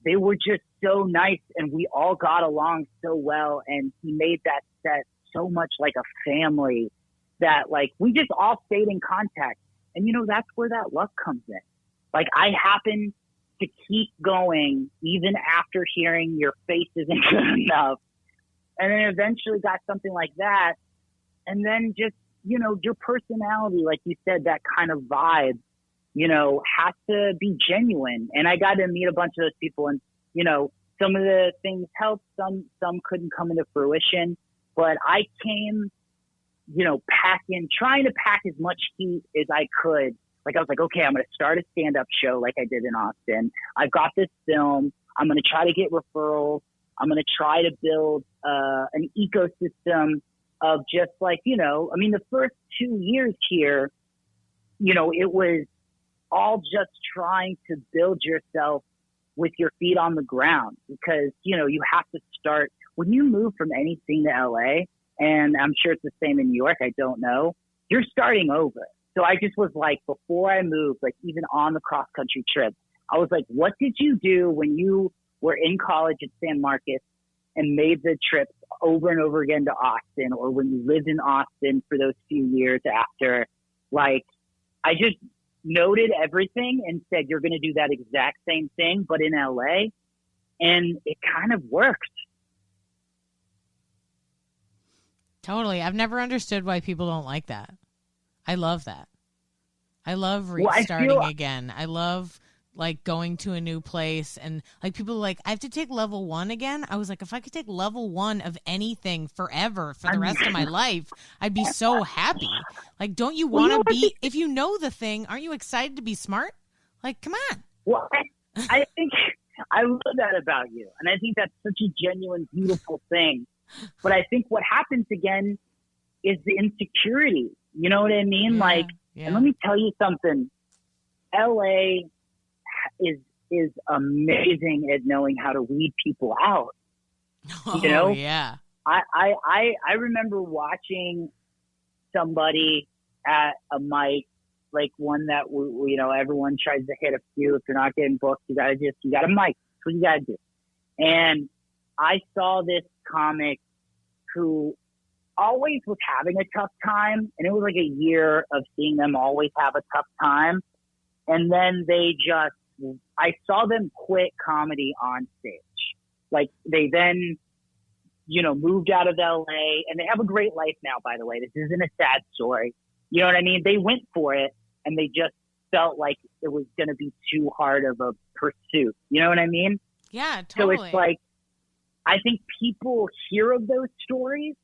Speaker 2: they were just so nice and we all got along so well. And he made that set so much like a family that, like, we just all stayed in contact. And, you know, that's where that luck comes in. Like, I happened to keep going even after hearing your face isn't good enough. And then eventually got something like that. And then just, you know, your personality, like you said, that kind of vibe, you know, has to be genuine. And I got to meet a bunch of those people, and, you know, some of the things helped, some couldn't come into fruition, but I came, you know, trying to pack as much heat as I could. Like, I was like, okay, I'm going to start a stand-up show like I did in Austin. I've got this film. I'm going to try to get referrals. I'm going to try to build an ecosystem of just like, you know, I mean, the first 2 years here, you know, it was all just trying to build yourself with your feet on the ground, because, you know, you have to start when you move from any scene to LA, and I'm sure it's the same in New York, I don't know, you're starting over. So I just was like, before I moved, like even on the cross country trip, I was like, what did you do when you were in college at San Marcos and made the trips over and over again to Austin, or when you lived in Austin for those few years after? Like, I just noted everything and said, you're going to do that exact same thing, but in LA. And it kind of worked.
Speaker 3: Totally. I've never understood why people don't like that. I love that. I love restarting again. I love, like, going to a new place, and like people are like, I have to take level 1 again. I was like, if I could take level 1 of anything forever for the rest of my life, I'd be so happy. Like, don't you want to be, if you know the thing, aren't you excited to be smart? Like, come on.
Speaker 2: Well, I think I love that about you. And I think that's such a genuine, beautiful thing. But I think what happens again is the insecurity. You know what I mean? And let me tell you something. LA is amazing at knowing how to weed people out. You know?
Speaker 3: Yeah.
Speaker 2: I remember watching somebody at a mic, like one that everyone tries to hit a few. If you're not getting booked, you got a mic. That's what you got to do. And I saw this comic who always was having a tough time, and it was like a year of seeing them always have a tough time. And then I saw them quit comedy on stage. Like they then, moved out of LA, and they have a great life now, by the way. This isn't a sad story. You know what I mean? They went for it, and they just felt like it was going to be too hard of a pursuit. You know what I mean?
Speaker 3: Yeah, totally.
Speaker 2: So it's like, I think people hear of those stories,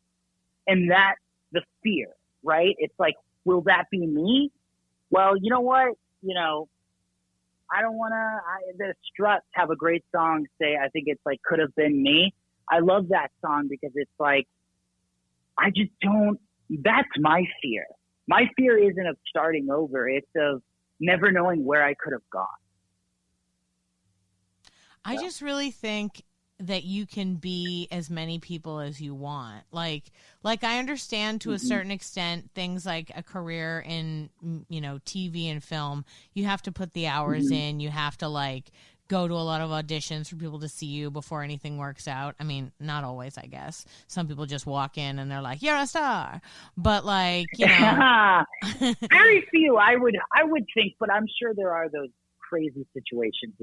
Speaker 2: and that's the fear, right? It's like, will that be me? Well, you know what? I don't want to, the Struts have a great song, I think it's like, could have been me. I love that song because it's like, that's my fear. My fear isn't of starting over. It's of never knowing where I could have gone.
Speaker 3: I just really think that you can be as many people as you want. Like I understand to a certain extent things like a career in, TV and film. You have to put the hours in. You have to go to a lot of auditions for people to see you before anything works out. I mean, not always, I guess. Some people just walk in and they're like, "You're a star." But
Speaker 2: very few I would think, but I'm sure there are those crazy situations,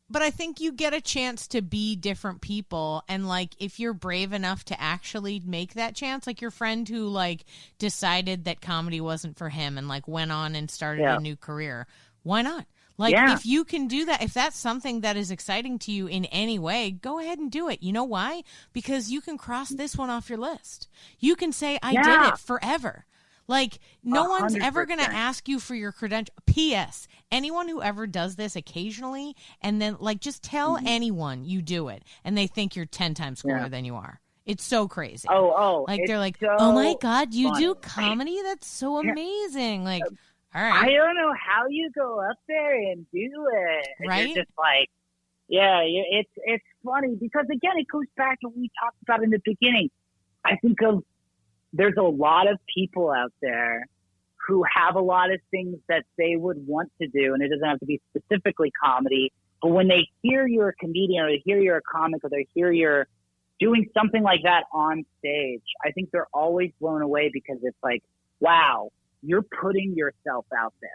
Speaker 3: But I think you get a chance to be different people, and if you're brave enough to actually make that chance, like your friend who decided that comedy wasn't for him and went on and started a new career, why not? If you can do that, if that's something that is exciting to you in any way, go ahead and do it. You know why? Because you can cross this one off your list. You can say, I did it forever. No 100%. One's ever going to ask you for your credential. P.S. Anyone who ever does this occasionally and then, just tell anyone you do it, and they think you're 10 times cooler than you are. It's so crazy. They're like,
Speaker 2: so
Speaker 3: oh, my God, you
Speaker 2: funny.
Speaker 3: Do comedy? That's so amazing. All right.
Speaker 2: I don't know how you go up there and do it.
Speaker 3: Right?
Speaker 2: You're just it's funny because, again, it goes back to what we talked about in the beginning. I think there's a lot of people out there who have a lot of things that they would want to do, and it doesn't have to be specifically comedy, but when they hear you're a comedian or they hear you're a comic or they hear you're doing something like that on stage, I think they're always blown away because it's like, wow, you're putting yourself out there.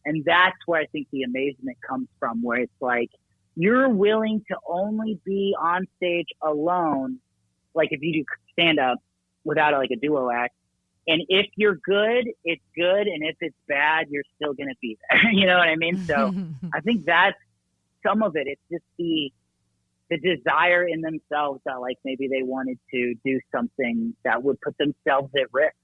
Speaker 2: And that's where I think the amazement comes from, where it's like, you're willing to only be on stage alone, like if you do stand-up, without a duo act. And if you're good, it's good. And if it's bad, you're still going to be there. You know what I mean? So I think that's some of it. It's just the desire in themselves that maybe they wanted to do something that would put themselves at risk,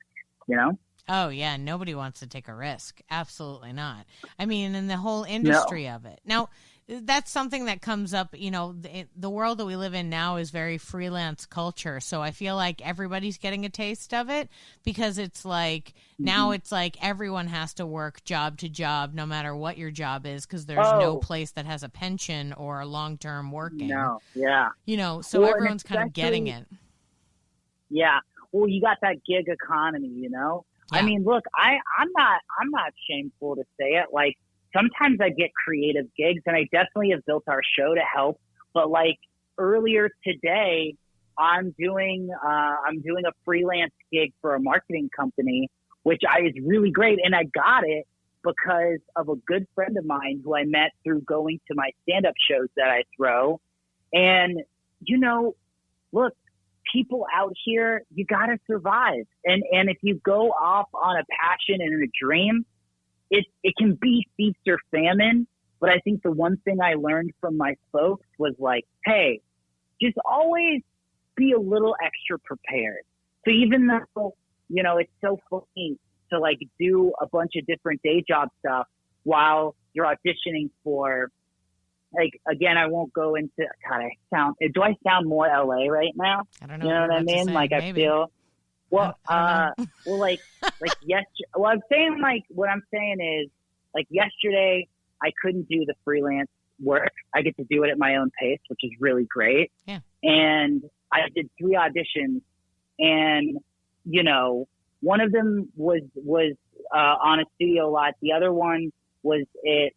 Speaker 3: Oh, yeah. Nobody wants to take a risk. Absolutely not. I mean, in the whole industry of it. Now, that's something that comes up, the world that we live in now is very freelance culture. So I feel like everybody's getting a taste of it because it's now it's everyone has to work job to job, no matter what your job is, because there's no place that has a pension or a long-term working.
Speaker 2: No, yeah.
Speaker 3: So everyone's kind of getting it.
Speaker 2: Yeah. Well, you got that gig economy, Yeah. I mean, look, I'm not shameful to say it. Sometimes I get creative gigs, and I definitely have built our show to help. But earlier today, I'm doing a freelance gig for a marketing company, which is really great. And I got it because of a good friend of mine who I met through going to my stand-up shows that I throw. And, look, people out here, you got to survive. And if you go off on a passion and a dream, it can be feast or famine. But I think the one thing I learned from my folks was hey, just always be a little extra prepared. So even though, it's so funny to do a bunch of different day job stuff while you're auditioning for like, again, I won't go into, God, do I sound more LA right now?
Speaker 3: I don't know.
Speaker 2: You know what I mean? Like,
Speaker 3: maybe.
Speaker 2: I feel, well,
Speaker 3: I don't know.
Speaker 2: well, like yesterday, well, I'm saying, like, what I'm saying is, like, yesterday, I couldn't do the freelance work. I get to do it at my own pace, which is really great.
Speaker 3: Yeah.
Speaker 2: And I did 3 auditions, and, you know, one of them was on a studio lot. The other one was at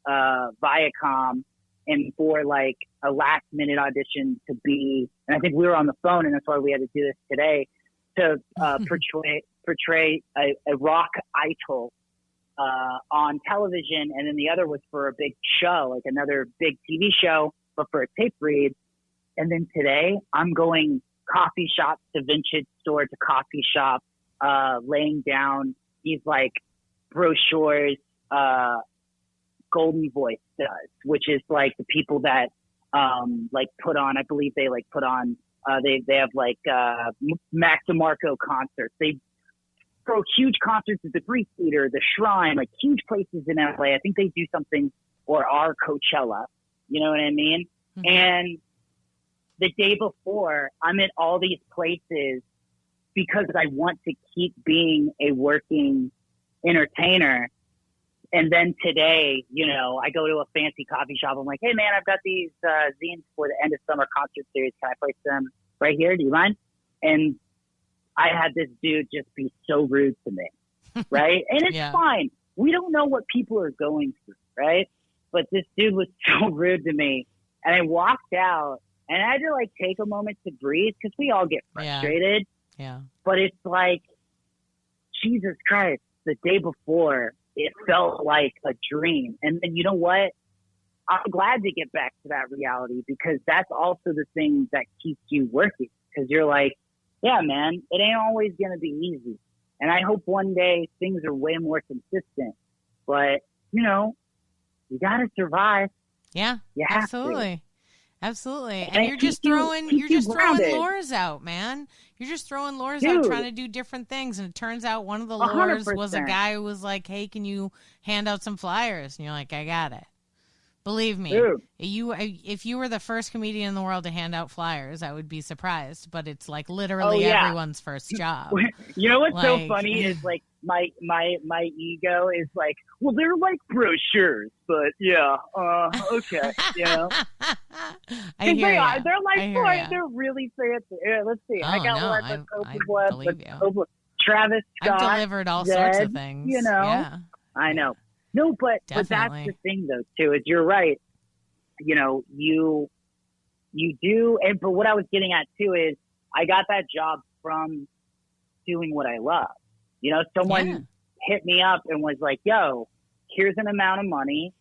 Speaker 2: Viacom, and for like a last minute audition to be, and I think we were on the phone, and that's why we had to do this today, to portray a rock idol on television. And then the other was for a big show, like another big TV show, but for a tape read. And then today I'm going coffee shop to vintage store to coffee shop, laying down these like brochures, Golden Voice does, which is like the people that like put on, I believe they like put on, they have like Mac DeMarco concerts. They throw huge concerts at the Greek Theater, the Shrine, like huge places in LA. I think they do something, or are Coachella, you know what I mean? Mm-hmm. And the day before, I'm at all these places because I want to keep being a working entertainer. And then today, you know, I go to a fancy coffee shop. I'm like, hey, man, I've got these zines for the end of summer concert series. Can I place them right here? Do you mind? And I had this dude just be so rude to me, right? And it's fine. We don't know what people are going through, right? But this dude was so rude to me. And I walked out, and I had to, like, take a moment to breathe because we all get frustrated.
Speaker 3: Yeah.
Speaker 2: But it's like, Jesus Christ, the day before, it felt like a dream. And then, you know what? I'm glad to get back to that reality, because that's also the thing that keeps you working. Because you're like, yeah, man, it ain't always going to be easy. And I hope one day things are way more consistent. But, you know, you got to survive.
Speaker 3: Yeah,
Speaker 2: you have
Speaker 3: absolutely.
Speaker 2: To.
Speaker 3: Absolutely. And you're just throwing lures out, man. You're just throwing lures out, trying to do different things. And it turns out one of the lures
Speaker 2: 100%.
Speaker 3: was a guy who was like, hey, can you hand out some flyers? And you're like, I got it. Believe me, if you were the first comedian in the world to hand out flyers, I would be surprised. But it's like literally everyone's first job.
Speaker 2: You know what's so funny is like my ego is like, well, they're like brochures, but okay, you know.
Speaker 3: I hear you.
Speaker 2: They're like they're really fancy. Yeah, let's see. I got one. Travis Scott.
Speaker 3: I've delivered all sorts of things.
Speaker 2: You know, I know. No, but that's the thing, though, too, is you're right. You know, you do. But what I was getting at, too, is I got that job from doing what I love. You know, someone hit me up and was like, yo, here's an amount of money.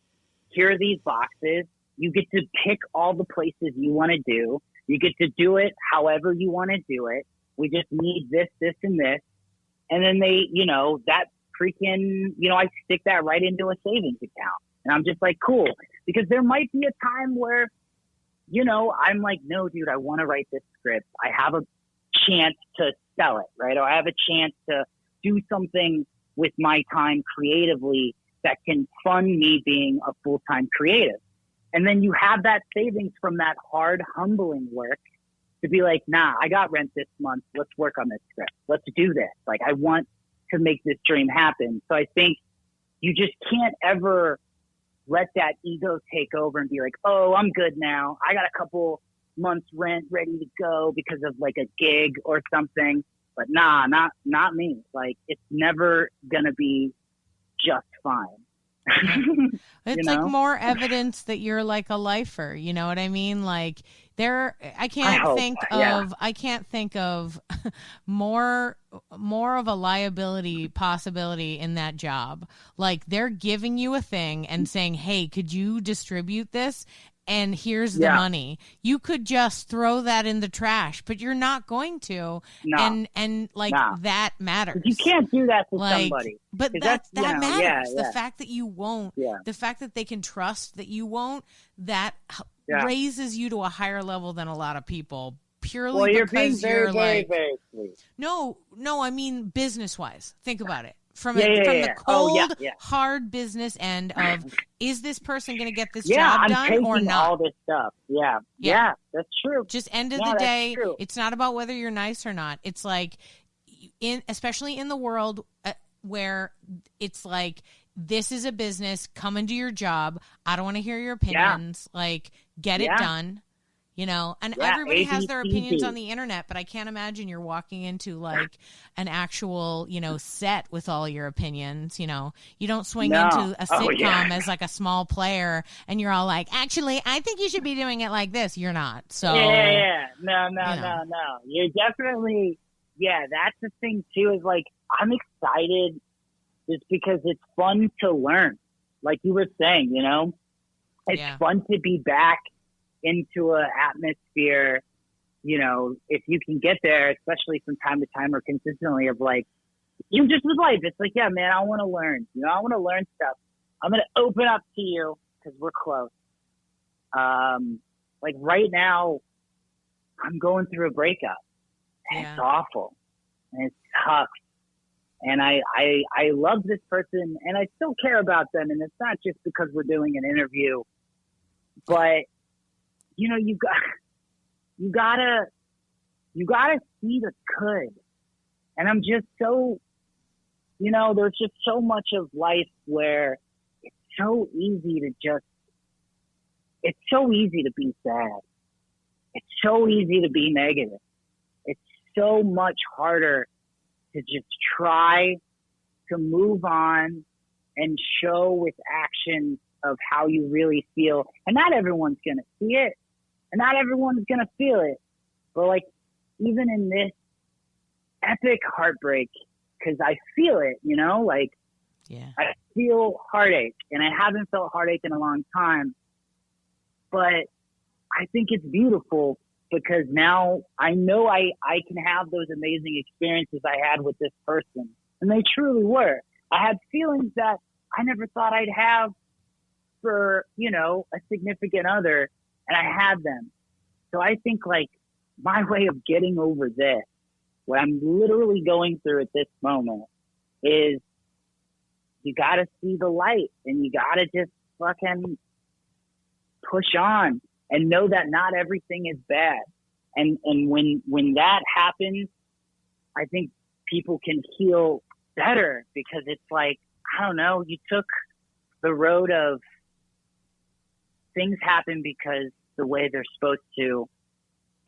Speaker 2: Here are these boxes. You get to pick all the places you want to do. You get to do it however you want to do it. We just need this, this, and this. And then they, you know, that freaking, you know, I stick that right into a savings account. And I'm just like, cool. Because there might be a time where, you know, I'm like, no, dude, I want to write this script. I have a chance to sell it, right? Or I have a chance to do something with my time creatively that can fund me being a full-time creative. And then you have that savings from that hard, humbling work to be like, nah, I got rent this month. Let's work on this script. Let's do this. Like, I want to make this dream happen. So I think you just can't ever let that ego take over and be like, oh, I'm good now. I got a couple months rent ready to go because of like a gig or something. But nah, not me. Like, it's never gonna be just fine.
Speaker 3: It's like more evidence that you're like a lifer. You know what I mean? Like, I can't think of more of a liability possibility in that job. Like, they're giving you a thing and saying, hey, could you distribute this? And here's the money. You could just throw that in the trash, but you're not going to. No. And that matters.
Speaker 2: You can't do that to somebody.
Speaker 3: But that matters. The fact that you won't, the fact that they can trust that you won't, that raises you to a higher level than a lot of people. Purely because you're like,
Speaker 2: very sweet.
Speaker 3: No, I mean business wise. Think about it. from the cold,
Speaker 2: Oh,
Speaker 3: hard business end of, is this person going to get this
Speaker 2: Yeah,
Speaker 3: job
Speaker 2: I'm
Speaker 3: done or
Speaker 2: taking
Speaker 3: not?
Speaker 2: all this stuff. Yeah, that's true.
Speaker 3: Just end of
Speaker 2: No,
Speaker 3: the
Speaker 2: that's
Speaker 3: day,
Speaker 2: true.
Speaker 3: it's not about whether you're nice or not. It's like, especially in the world where it's like, this is a business, come and do your job. I don't want to hear your opinions. Like, get it done. You know, and everybody has their opinions on the internet, but I can't imagine you're walking into like an actual, you know, set with all your opinions. You know, you don't swing into a sitcom as like a small player and you're all like, actually, I think you should be doing it like this. You're not. So
Speaker 2: No. You're definitely, that's the thing too, is like, I'm excited just because it's fun to learn. Like you were saying, you know, it's fun to be back into an atmosphere, you know, if you can get there, especially from time to time or consistently, of like, you just with life, it's like, yeah, man, I want to learn, you know, I want to learn stuff. I'm going to open up to you because we're close. Like right now, I'm going through a breakup and it's awful and it sucks. And I love this person and I still care about them. And it's not just because we're doing an interview, but you know, you gotta see the good. And I'm just so, you know, there's just so much of life where it's so easy to be sad. It's so easy to be negative. It's so much harder to just try to move on and show with action of how you really feel. And not everyone's going to see it. And not everyone's going to feel it. But like, even in this epic heartbreak, because I feel it, you know, like I feel heartache and I haven't felt heartache in a long time, but I think it's beautiful because now I know I can have those amazing experiences I had with this person. And they truly were. I had feelings that I never thought I'd have for, you know, a significant other. And I had them. So I think like my way of getting over this, what I'm literally going through at this moment, is you got to see the light and you got to just fucking push on and know that not everything is bad. And when that happens, I think people can heal better because it's like, I don't know, you took the road of things happen because the way they're supposed to.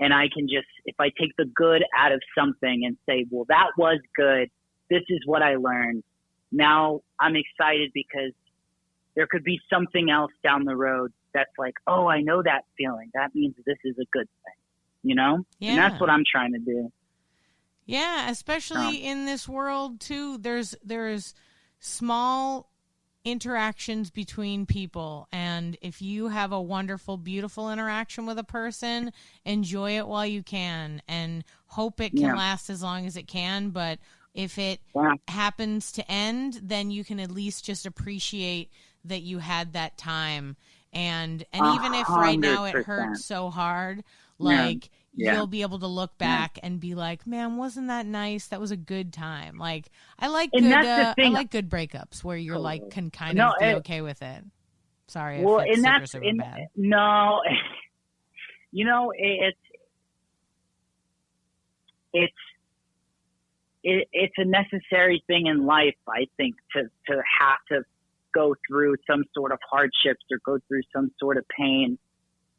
Speaker 2: And I can just, if I take the good out of something and say, well, that was good. This is what I learned. Now I'm excited because there could be something else down the road that's like, oh, I know that feeling. That means this is a good thing, you know?
Speaker 3: Yeah.
Speaker 2: And that's what I'm trying to do.
Speaker 3: Yeah, especially in this world too. There's small interactions between people, and if you have a wonderful, beautiful interaction with a person, enjoy it while you can and hope it can last as long as it can. But if it happens to end, then you can at least just appreciate that you had that time. And even if right now it hurts so hard, like you'll be able to look back and be like, man, wasn't that nice? That was a good time. Like I like good breakups where you're like can kind of be okay with it. Sorry,
Speaker 2: well,
Speaker 3: if it's
Speaker 2: super
Speaker 3: bad.
Speaker 2: No, you know, it's a necessary thing in life, I think, to have to go through some sort of hardships or go through some sort of pain.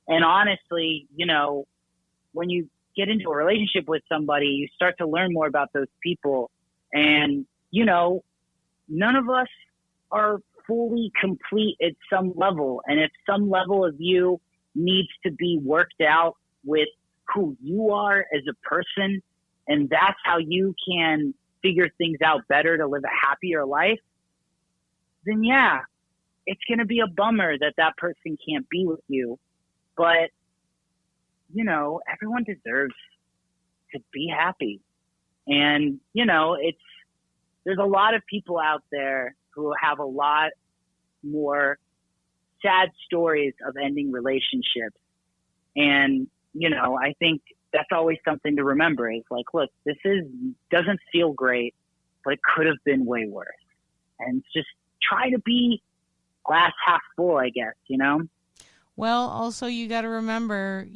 Speaker 2: And honestly, you know, when you get into a relationship with somebody, you start to learn more about those people. And, you know, none of us are fully complete at some level. And if some level of you needs to be worked out with who you are as a person, and that's how you can figure things out better to live a happier life, then yeah, it's going to be a bummer that that person can't be with you. But, you know, everyone deserves to be happy. And, you know, there's a lot of people out there who have a lot more sad stories of ending relationships. And, you know, I think that's always something to remember is like, look, this doesn't feel great. but it could have been way worse. And just try to be glass half full, I guess, you know?
Speaker 3: Well, also you got to remember,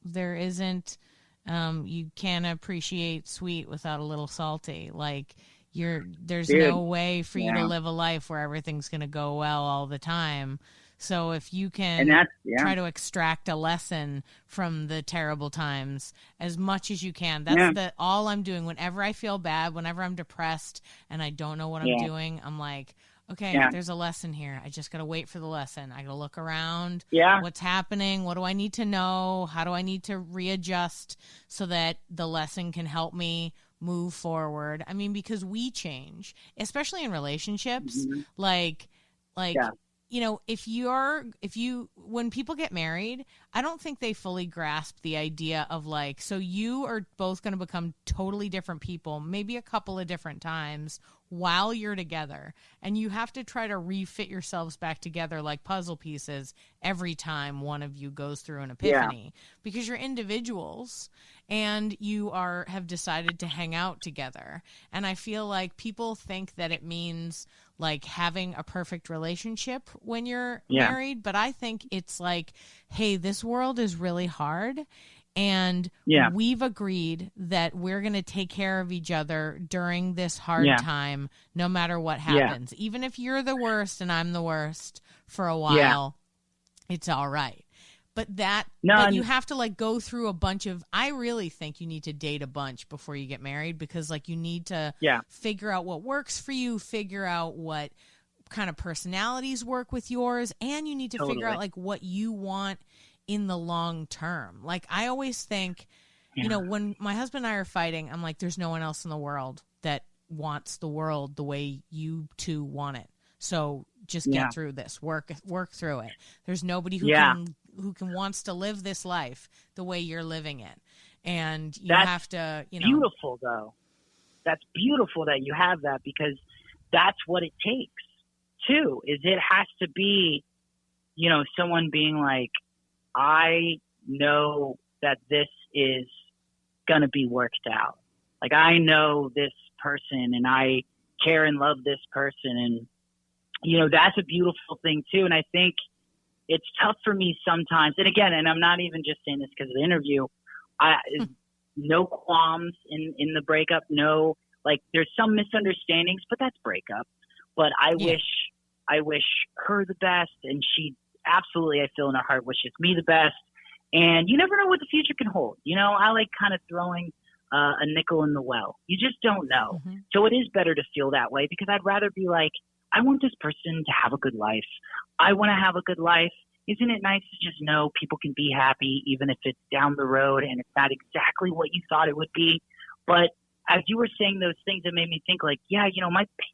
Speaker 3: there isn't, you can't appreciate sweet without a little salty. Like there's no way for you to live a life where everything's going to go well all the time. So if you can try to extract a lesson from the terrible times as much as you can, that's all I'm doing. Whenever I feel bad, whenever I'm depressed and I don't know what I'm doing, I'm like, okay, there's a lesson here. I just got to wait for the lesson. I got to look around. Yeah. What's happening? What do I need to know? How do I need to readjust so that the lesson can help me move forward? I mean, because we change, especially in relationships. When people get married, I don't think they fully grasp the idea of so you are both going to become totally different people, maybe a couple of different times while you're together. And you have to try to refit yourselves back together like puzzle pieces every time one of you goes through an epiphany because you're individuals and you have decided to hang out together. And I feel like people think that it means having a perfect relationship when you're married, but I think it's hey, this world is really hard, and we've agreed that we're going to take care of each other during this hard time, no matter what happens. Even if you're the worst and I'm the worst for a while, it's all right. But but you have to go through a bunch of, I really think you need to date a bunch before you get married because you need to figure out what works for you, figure out what kind of personalities work with yours, and you need to figure out what you want in the long term. I always think, when my husband and I are fighting, I'm like, there's no one else in the world that wants the world the way you two want it. So just get through this, work through it. There's nobody who can wants to live this life the way you're living it. And you have to,
Speaker 2: beautiful though. That's beautiful that you have that because that's what it takes too, is it has to be, someone being like, I know that this is going to be worked out. I know this person and I care and love this person. And, that's a beautiful thing too. And I think it's tough for me sometimes. And again, and I'm not even just saying this because of the interview, no qualms in the breakup. No, there's some misunderstandings, but that's breakup. But I wish her the best. And she absolutely, I feel in her heart, wishes me the best. And you never know what the future can hold. I like kind of throwing a nickel in the well. You just don't know. Mm-hmm. So it is better to feel that way because I'd rather be I want this person to have a good life. I want to have a good life. Isn't it nice to just know people can be happy even if it's down the road and it's not exactly what you thought it would be? But as you were saying those things, it made me think my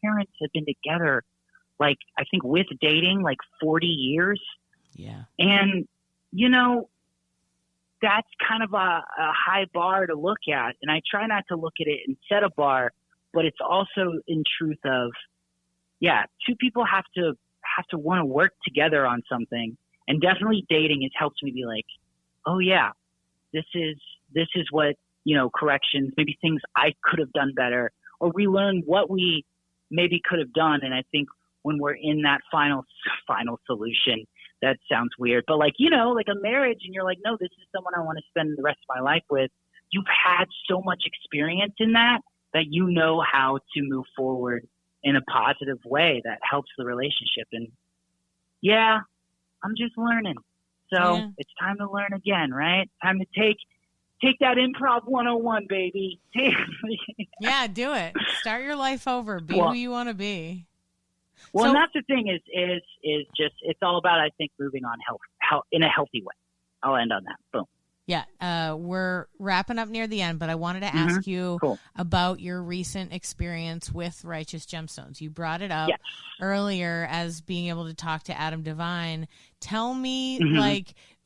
Speaker 2: parents have been together, I think with dating 40 years. Yeah. And, that's kind of a high bar to look at. And I try not to look at it and set a bar, but it's also in truth of, two people have to want to work together on something. And definitely dating has helped me be oh yeah, this is what, corrections, maybe things I could have done better, or we learn what we maybe could have done. And I think when we're in that final solution, that sounds weird, but a marriage and you're no, this is someone I want to spend the rest of my life with. You've had so much experience in that you know how to move forward in a positive way that helps the relationship. And I'm just learning. So it's time to learn again, right? Time to take that improv 101, baby.
Speaker 3: Yeah, do it. Start your life over. Be who you want to be.
Speaker 2: Well, and that's the thing is just, it's all about, I think, moving on health in a healthy way. I'll end on that. Boom.
Speaker 3: Yeah, we're wrapping up near the end, but I wanted to ask you about your recent experience with Righteous Gemstones. You brought it up earlier as being able to talk to Adam Devine. Tell me,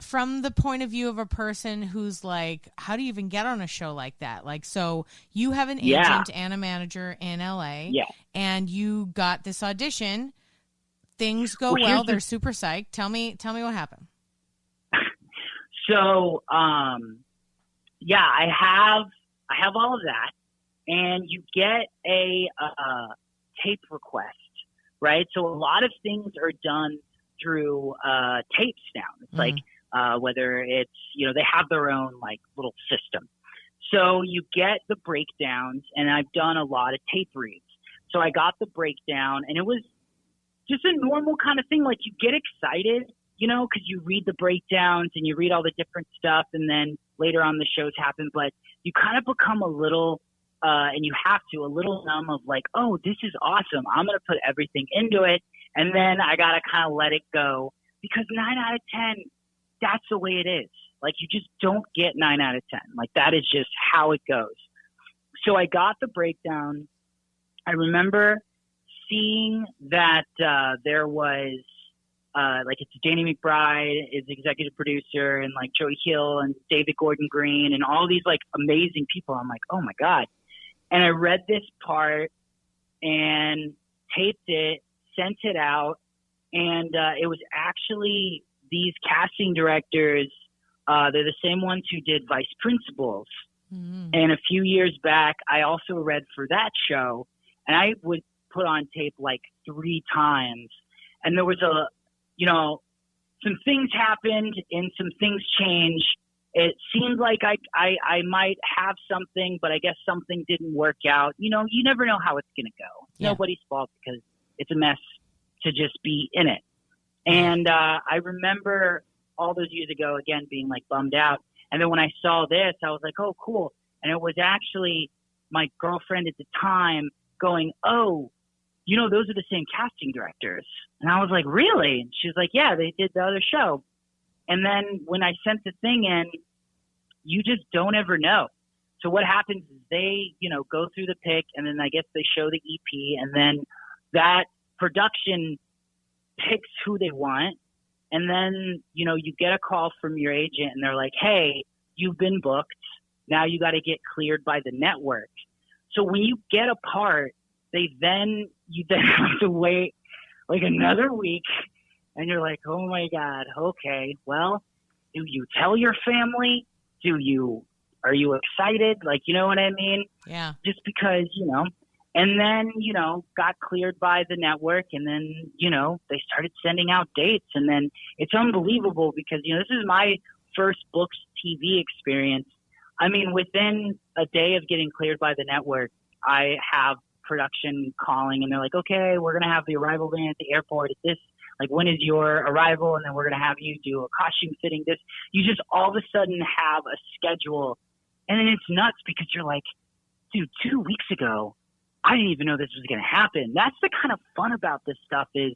Speaker 3: from the point of view of a person who's how do you even get on a show like that? So you have an agent and a manager in LA, and you got this audition. Things go well. They're super psyched. Tell me what happened.
Speaker 2: So, I have all of that. and you get a tape request, right? So a lot of things are done through tapes now. It's like whether it's, they have their own like little system. So you get the breakdowns, and I've done a lot of tape reads. So I got the breakdown, and it was just a normal kind of thing. Like, you get excited, because you read the breakdowns and you read all the different stuff, and then later on the shows happen, but you kind of become a little, and you have to, a little numb of like, oh, this is awesome. I'm going to put everything into it. And then I got to kind of let it go, because 9 out of 10, that's the way it is. Like, you just don't get 9 out of 10. Like, that is just how it goes. So I got the breakdown. I remember seeing that there was, it's Danny McBride is the executive producer, and like Joey Hill and David Gordon Green and all these like amazing people. I'm like, oh my God. And I read this part and taped it, sent it out. And it was actually these casting directors. They're the same ones who did Vice Principals. Mm-hmm. And a few years back, I also read for that show, and I would put on tape like 3 times. And there was some things happened and some things changed. It seemed like I might have something, but I guess something didn't work out. You never know how it's going to go. It's nobody's fault, because it's a mess to just be in it. And I remember all those years ago, again, being like bummed out. And then when I saw this, I was like, oh, cool. And it was actually my girlfriend at the time going, oh, those are the same casting directors. And I was like, really? And she was like, yeah, they did the other show. And then when I sent the thing in, you just don't ever know. So what happens is they, go through the pick, and then I guess they show the EP, and then that production picks who they want. And then, you get a call from your agent, and they're like, hey, you've been booked. Now you got to get cleared by the network. So when you get a part, you then have to wait like another week, and you're like, oh my God, okay, well, do you tell your family? Are you excited? Like, you know what I mean?
Speaker 3: Yeah.
Speaker 2: Just because, and then, got cleared by the network, and then, they started sending out dates, and then it's unbelievable because, this is my first booked TV experience. I mean, within a day of getting cleared by the network, I have production calling, and they're like, okay, we're going to have the arrival van at the airport at this, like, when is your arrival? And then we're going to have you do a costume fitting. You just all of a sudden have a schedule, and then it's nuts because you're like, dude, 2 weeks ago, I didn't even know this was going to happen. That's the kind of fun about this stuff, is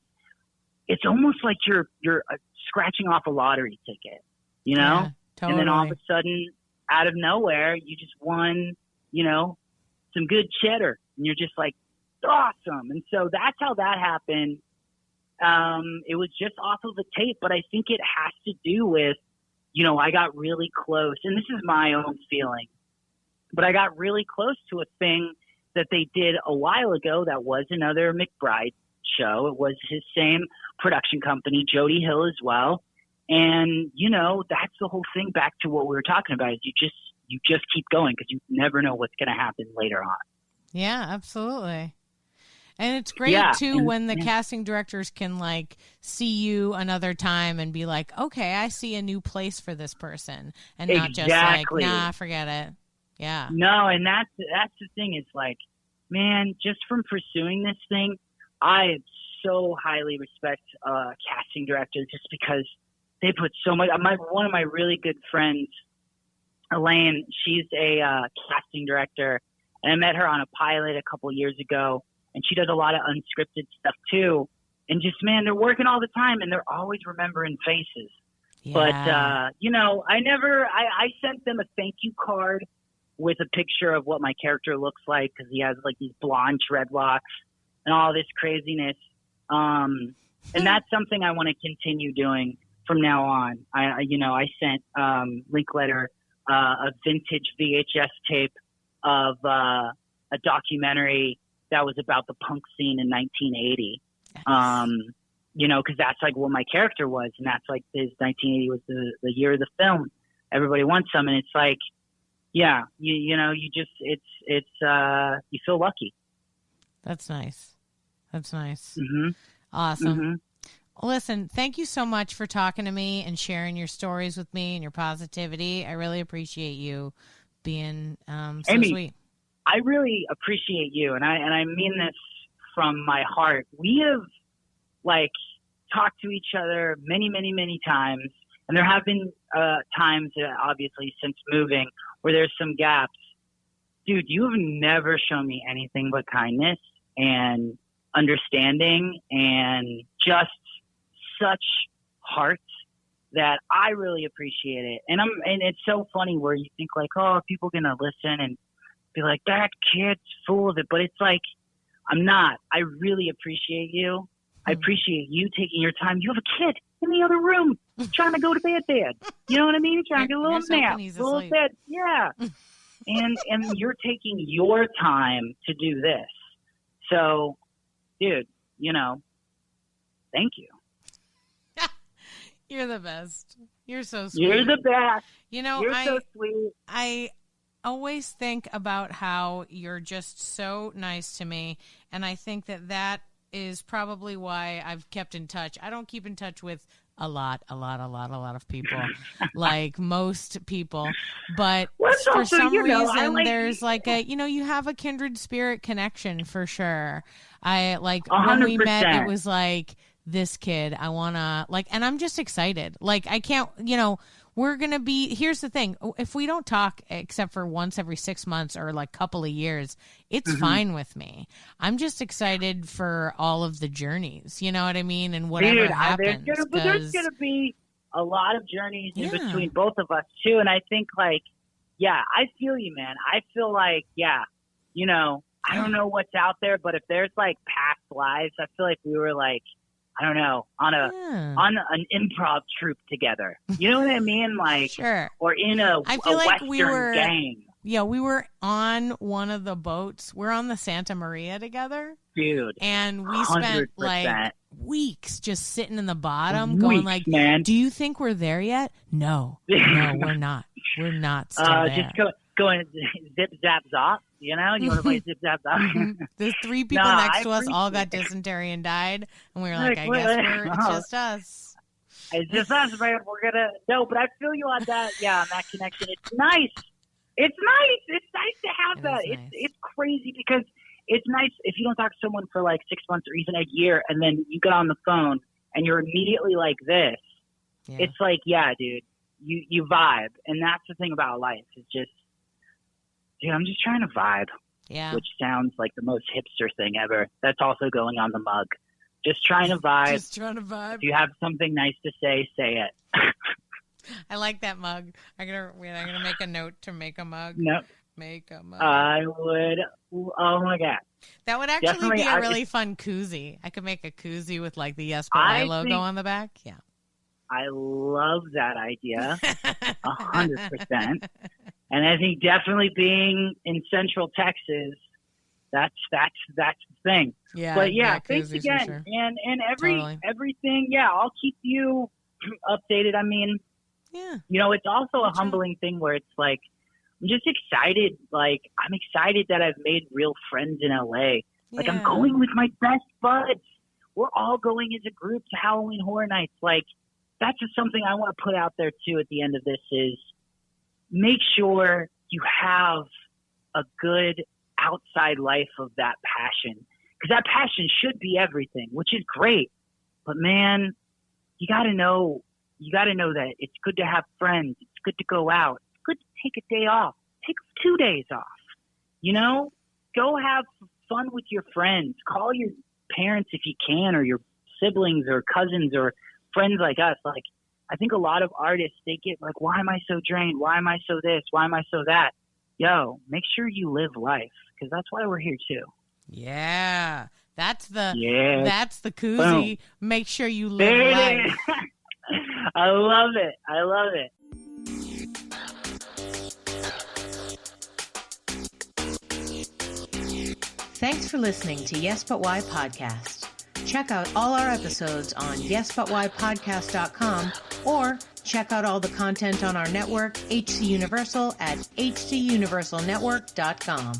Speaker 2: it's almost like you're scratching off a lottery ticket,
Speaker 3: Yeah, totally.
Speaker 2: And then all of a sudden, out of nowhere, you just won, some good cheddar. And you're just like, awesome. And so that's how that happened. It was just off of the tape, but I think it has to do with, I got really close, and this is my own feeling, but I got really close to a thing that they did a while ago that was another McBride show. It was his same production company, Jody Hill as well. And, that's the whole thing, back to what we were talking about, is you just keep going, because you never know what's going to happen later on.
Speaker 3: Yeah, absolutely. And it's great, too, when the casting directors can, like, see you another time and be like, okay, I see a new place for this person. And not just like, nah, forget it. Yeah.
Speaker 2: No, and that's the thing. It's like, man, just from pursuing this thing, I so highly respect casting directors, just because they put so much. One of my really good friends, Elaine, she's a casting director, and I met her on a pilot a couple years ago, and she does a lot of unscripted stuff too. And just, man, they're working all the time, and they're always remembering faces. Yeah. But, I sent them a thank you card with a picture of what my character looks like, because he has like these blonde dreadlocks and all this craziness. And that's something I want to continue doing from now on. I sent Linklater a vintage VHS tape of a documentary that was about the punk scene in 1980. Because that's like what my character was, and that's like his 1980 was the year of the film. Everybody wants some, and it's like, yeah, you know, you just, it's you feel lucky.
Speaker 3: That's nice. That's nice.
Speaker 2: Mm-hmm.
Speaker 3: Awesome.
Speaker 2: Mm-hmm.
Speaker 3: Listen, thank you so much for talking to me and sharing your stories with me and your positivity. I really appreciate you being so
Speaker 2: Amy,
Speaker 3: sweet.
Speaker 2: I really appreciate you, and I mean this from my heart. We have like talked to each other many, many, many times, and there have been times, obviously, since moving where there's some gaps. Dude, you have never shown me anything but kindness and understanding and just such heart that I really appreciate it. And it's so funny where you think like, oh, are people going to listen and be like, that kid's full of it. But it's like, I'm not. I really appreciate you. I appreciate you taking your time. You have a kid in the other room trying to go to bed. You know what I mean? Trying to get a little nap, a little bed. Yeah. and you're taking your time to do this. So, dude, you know, thank you.
Speaker 3: You're the best. You're so sweet.
Speaker 2: You're the best.
Speaker 3: You know,
Speaker 2: you're so sweet.
Speaker 3: I always think about how you're just so nice to me, and I think that is probably why I've kept in touch. I don't keep in touch with a lot of people, like most people, but for some reason there's like a, you know, you have a kindred spirit connection for sure. I like 100%. When we met, it was like, this kid, I want to like, and I'm just excited. Like, I can't, you know, we're going to be, here's the thing. If we don't talk except for once every 6 months or like couple of years, it's fine with me. I'm just excited for all of the journeys. You know what I mean? And whatever happens.
Speaker 2: There's going to be a lot of journeys in between both of us too. And I think like, yeah, I feel you, man. I feel like, yeah, you know, I don't know what's out there, but if there's like past lives, I feel like we were like, I don't know, on an improv troupe together. You know what I mean? Like,
Speaker 3: sure.
Speaker 2: Or in a Western gang.
Speaker 3: Yeah, we were on one of the boats. We're on the Santa Maria together.
Speaker 2: Dude.
Speaker 3: And we spent
Speaker 2: 100%.
Speaker 3: like weeks just sitting in the bottom going like,
Speaker 2: man.
Speaker 3: Do you think we're there yet? No, we're not. We're not still there.
Speaker 2: Just going zip, zap, zop. You know, you want to play zip, zap, zop.
Speaker 3: The 3 people next to us all got dysentery and died. And we were like, I guess it's just us.
Speaker 2: It's just us, man. We're going to, no, but I feel you on that. Yeah, on that connection. It's nice. It's nice. It's nice to have that.
Speaker 3: Nice.
Speaker 2: It's crazy because it's nice if you don't talk to someone for like 6 months or even a year and then you get on the phone and you're immediately like this. Yeah. It's like, yeah, dude, you vibe. And that's the thing about life. It's just, dude, I'm just trying to vibe.
Speaker 3: Yeah.
Speaker 2: Which sounds like the most hipster thing ever. That's also going on the mug. Just trying to vibe.
Speaker 3: Just trying to vibe.
Speaker 2: If you have something nice to say it.
Speaker 3: I like that mug. I'm gonna make a note to make a mug.
Speaker 2: No.
Speaker 3: Make a mug.
Speaker 2: I would. Oh my god.
Speaker 3: That would actually be a really fun koozie. I could make a koozie with like the Yes But Why logo on the back. Yeah.
Speaker 2: I love that idea. 100%. And I think definitely being in Central Texas, that's the thing.
Speaker 3: Yeah.
Speaker 2: But yeah, thanks again. Sure. And everything, yeah, I'll keep you updated. I mean,
Speaker 3: yeah.
Speaker 2: You know, it's also a humbling thing where it's like, I'm just excited. Like, I'm excited that I've made real friends in LA. Like, I'm going with my best buds. We're all going as a group to Halloween Horror Nights. Like, that's just something I want to put out there too at the end of this is make sure you have a good outside life of that passion. Because that passion should be everything, which is great. But man, you got to know that it's good to have friends. It's good to go out. It's good to take a day off. Take 2 days off. You know, go have fun with your friends. Call your parents if you can, or your siblings or cousins or friends like us. Like, I think a lot of artists, they get like, why am I so drained? Why am I so this? Why am I so that? Yo, make sure you live life, because that's why we're here too.
Speaker 3: Yeah. That's the koozie. Boom. Make sure you live
Speaker 2: there
Speaker 3: life.
Speaker 2: I love it. I love it.
Speaker 1: Thanks for listening to Yes But Why Podcast. Check out all our episodes on yesbutwhypodcast.com or Check out all the content on our network, HC Universal, at hcuniversalnetwork.com.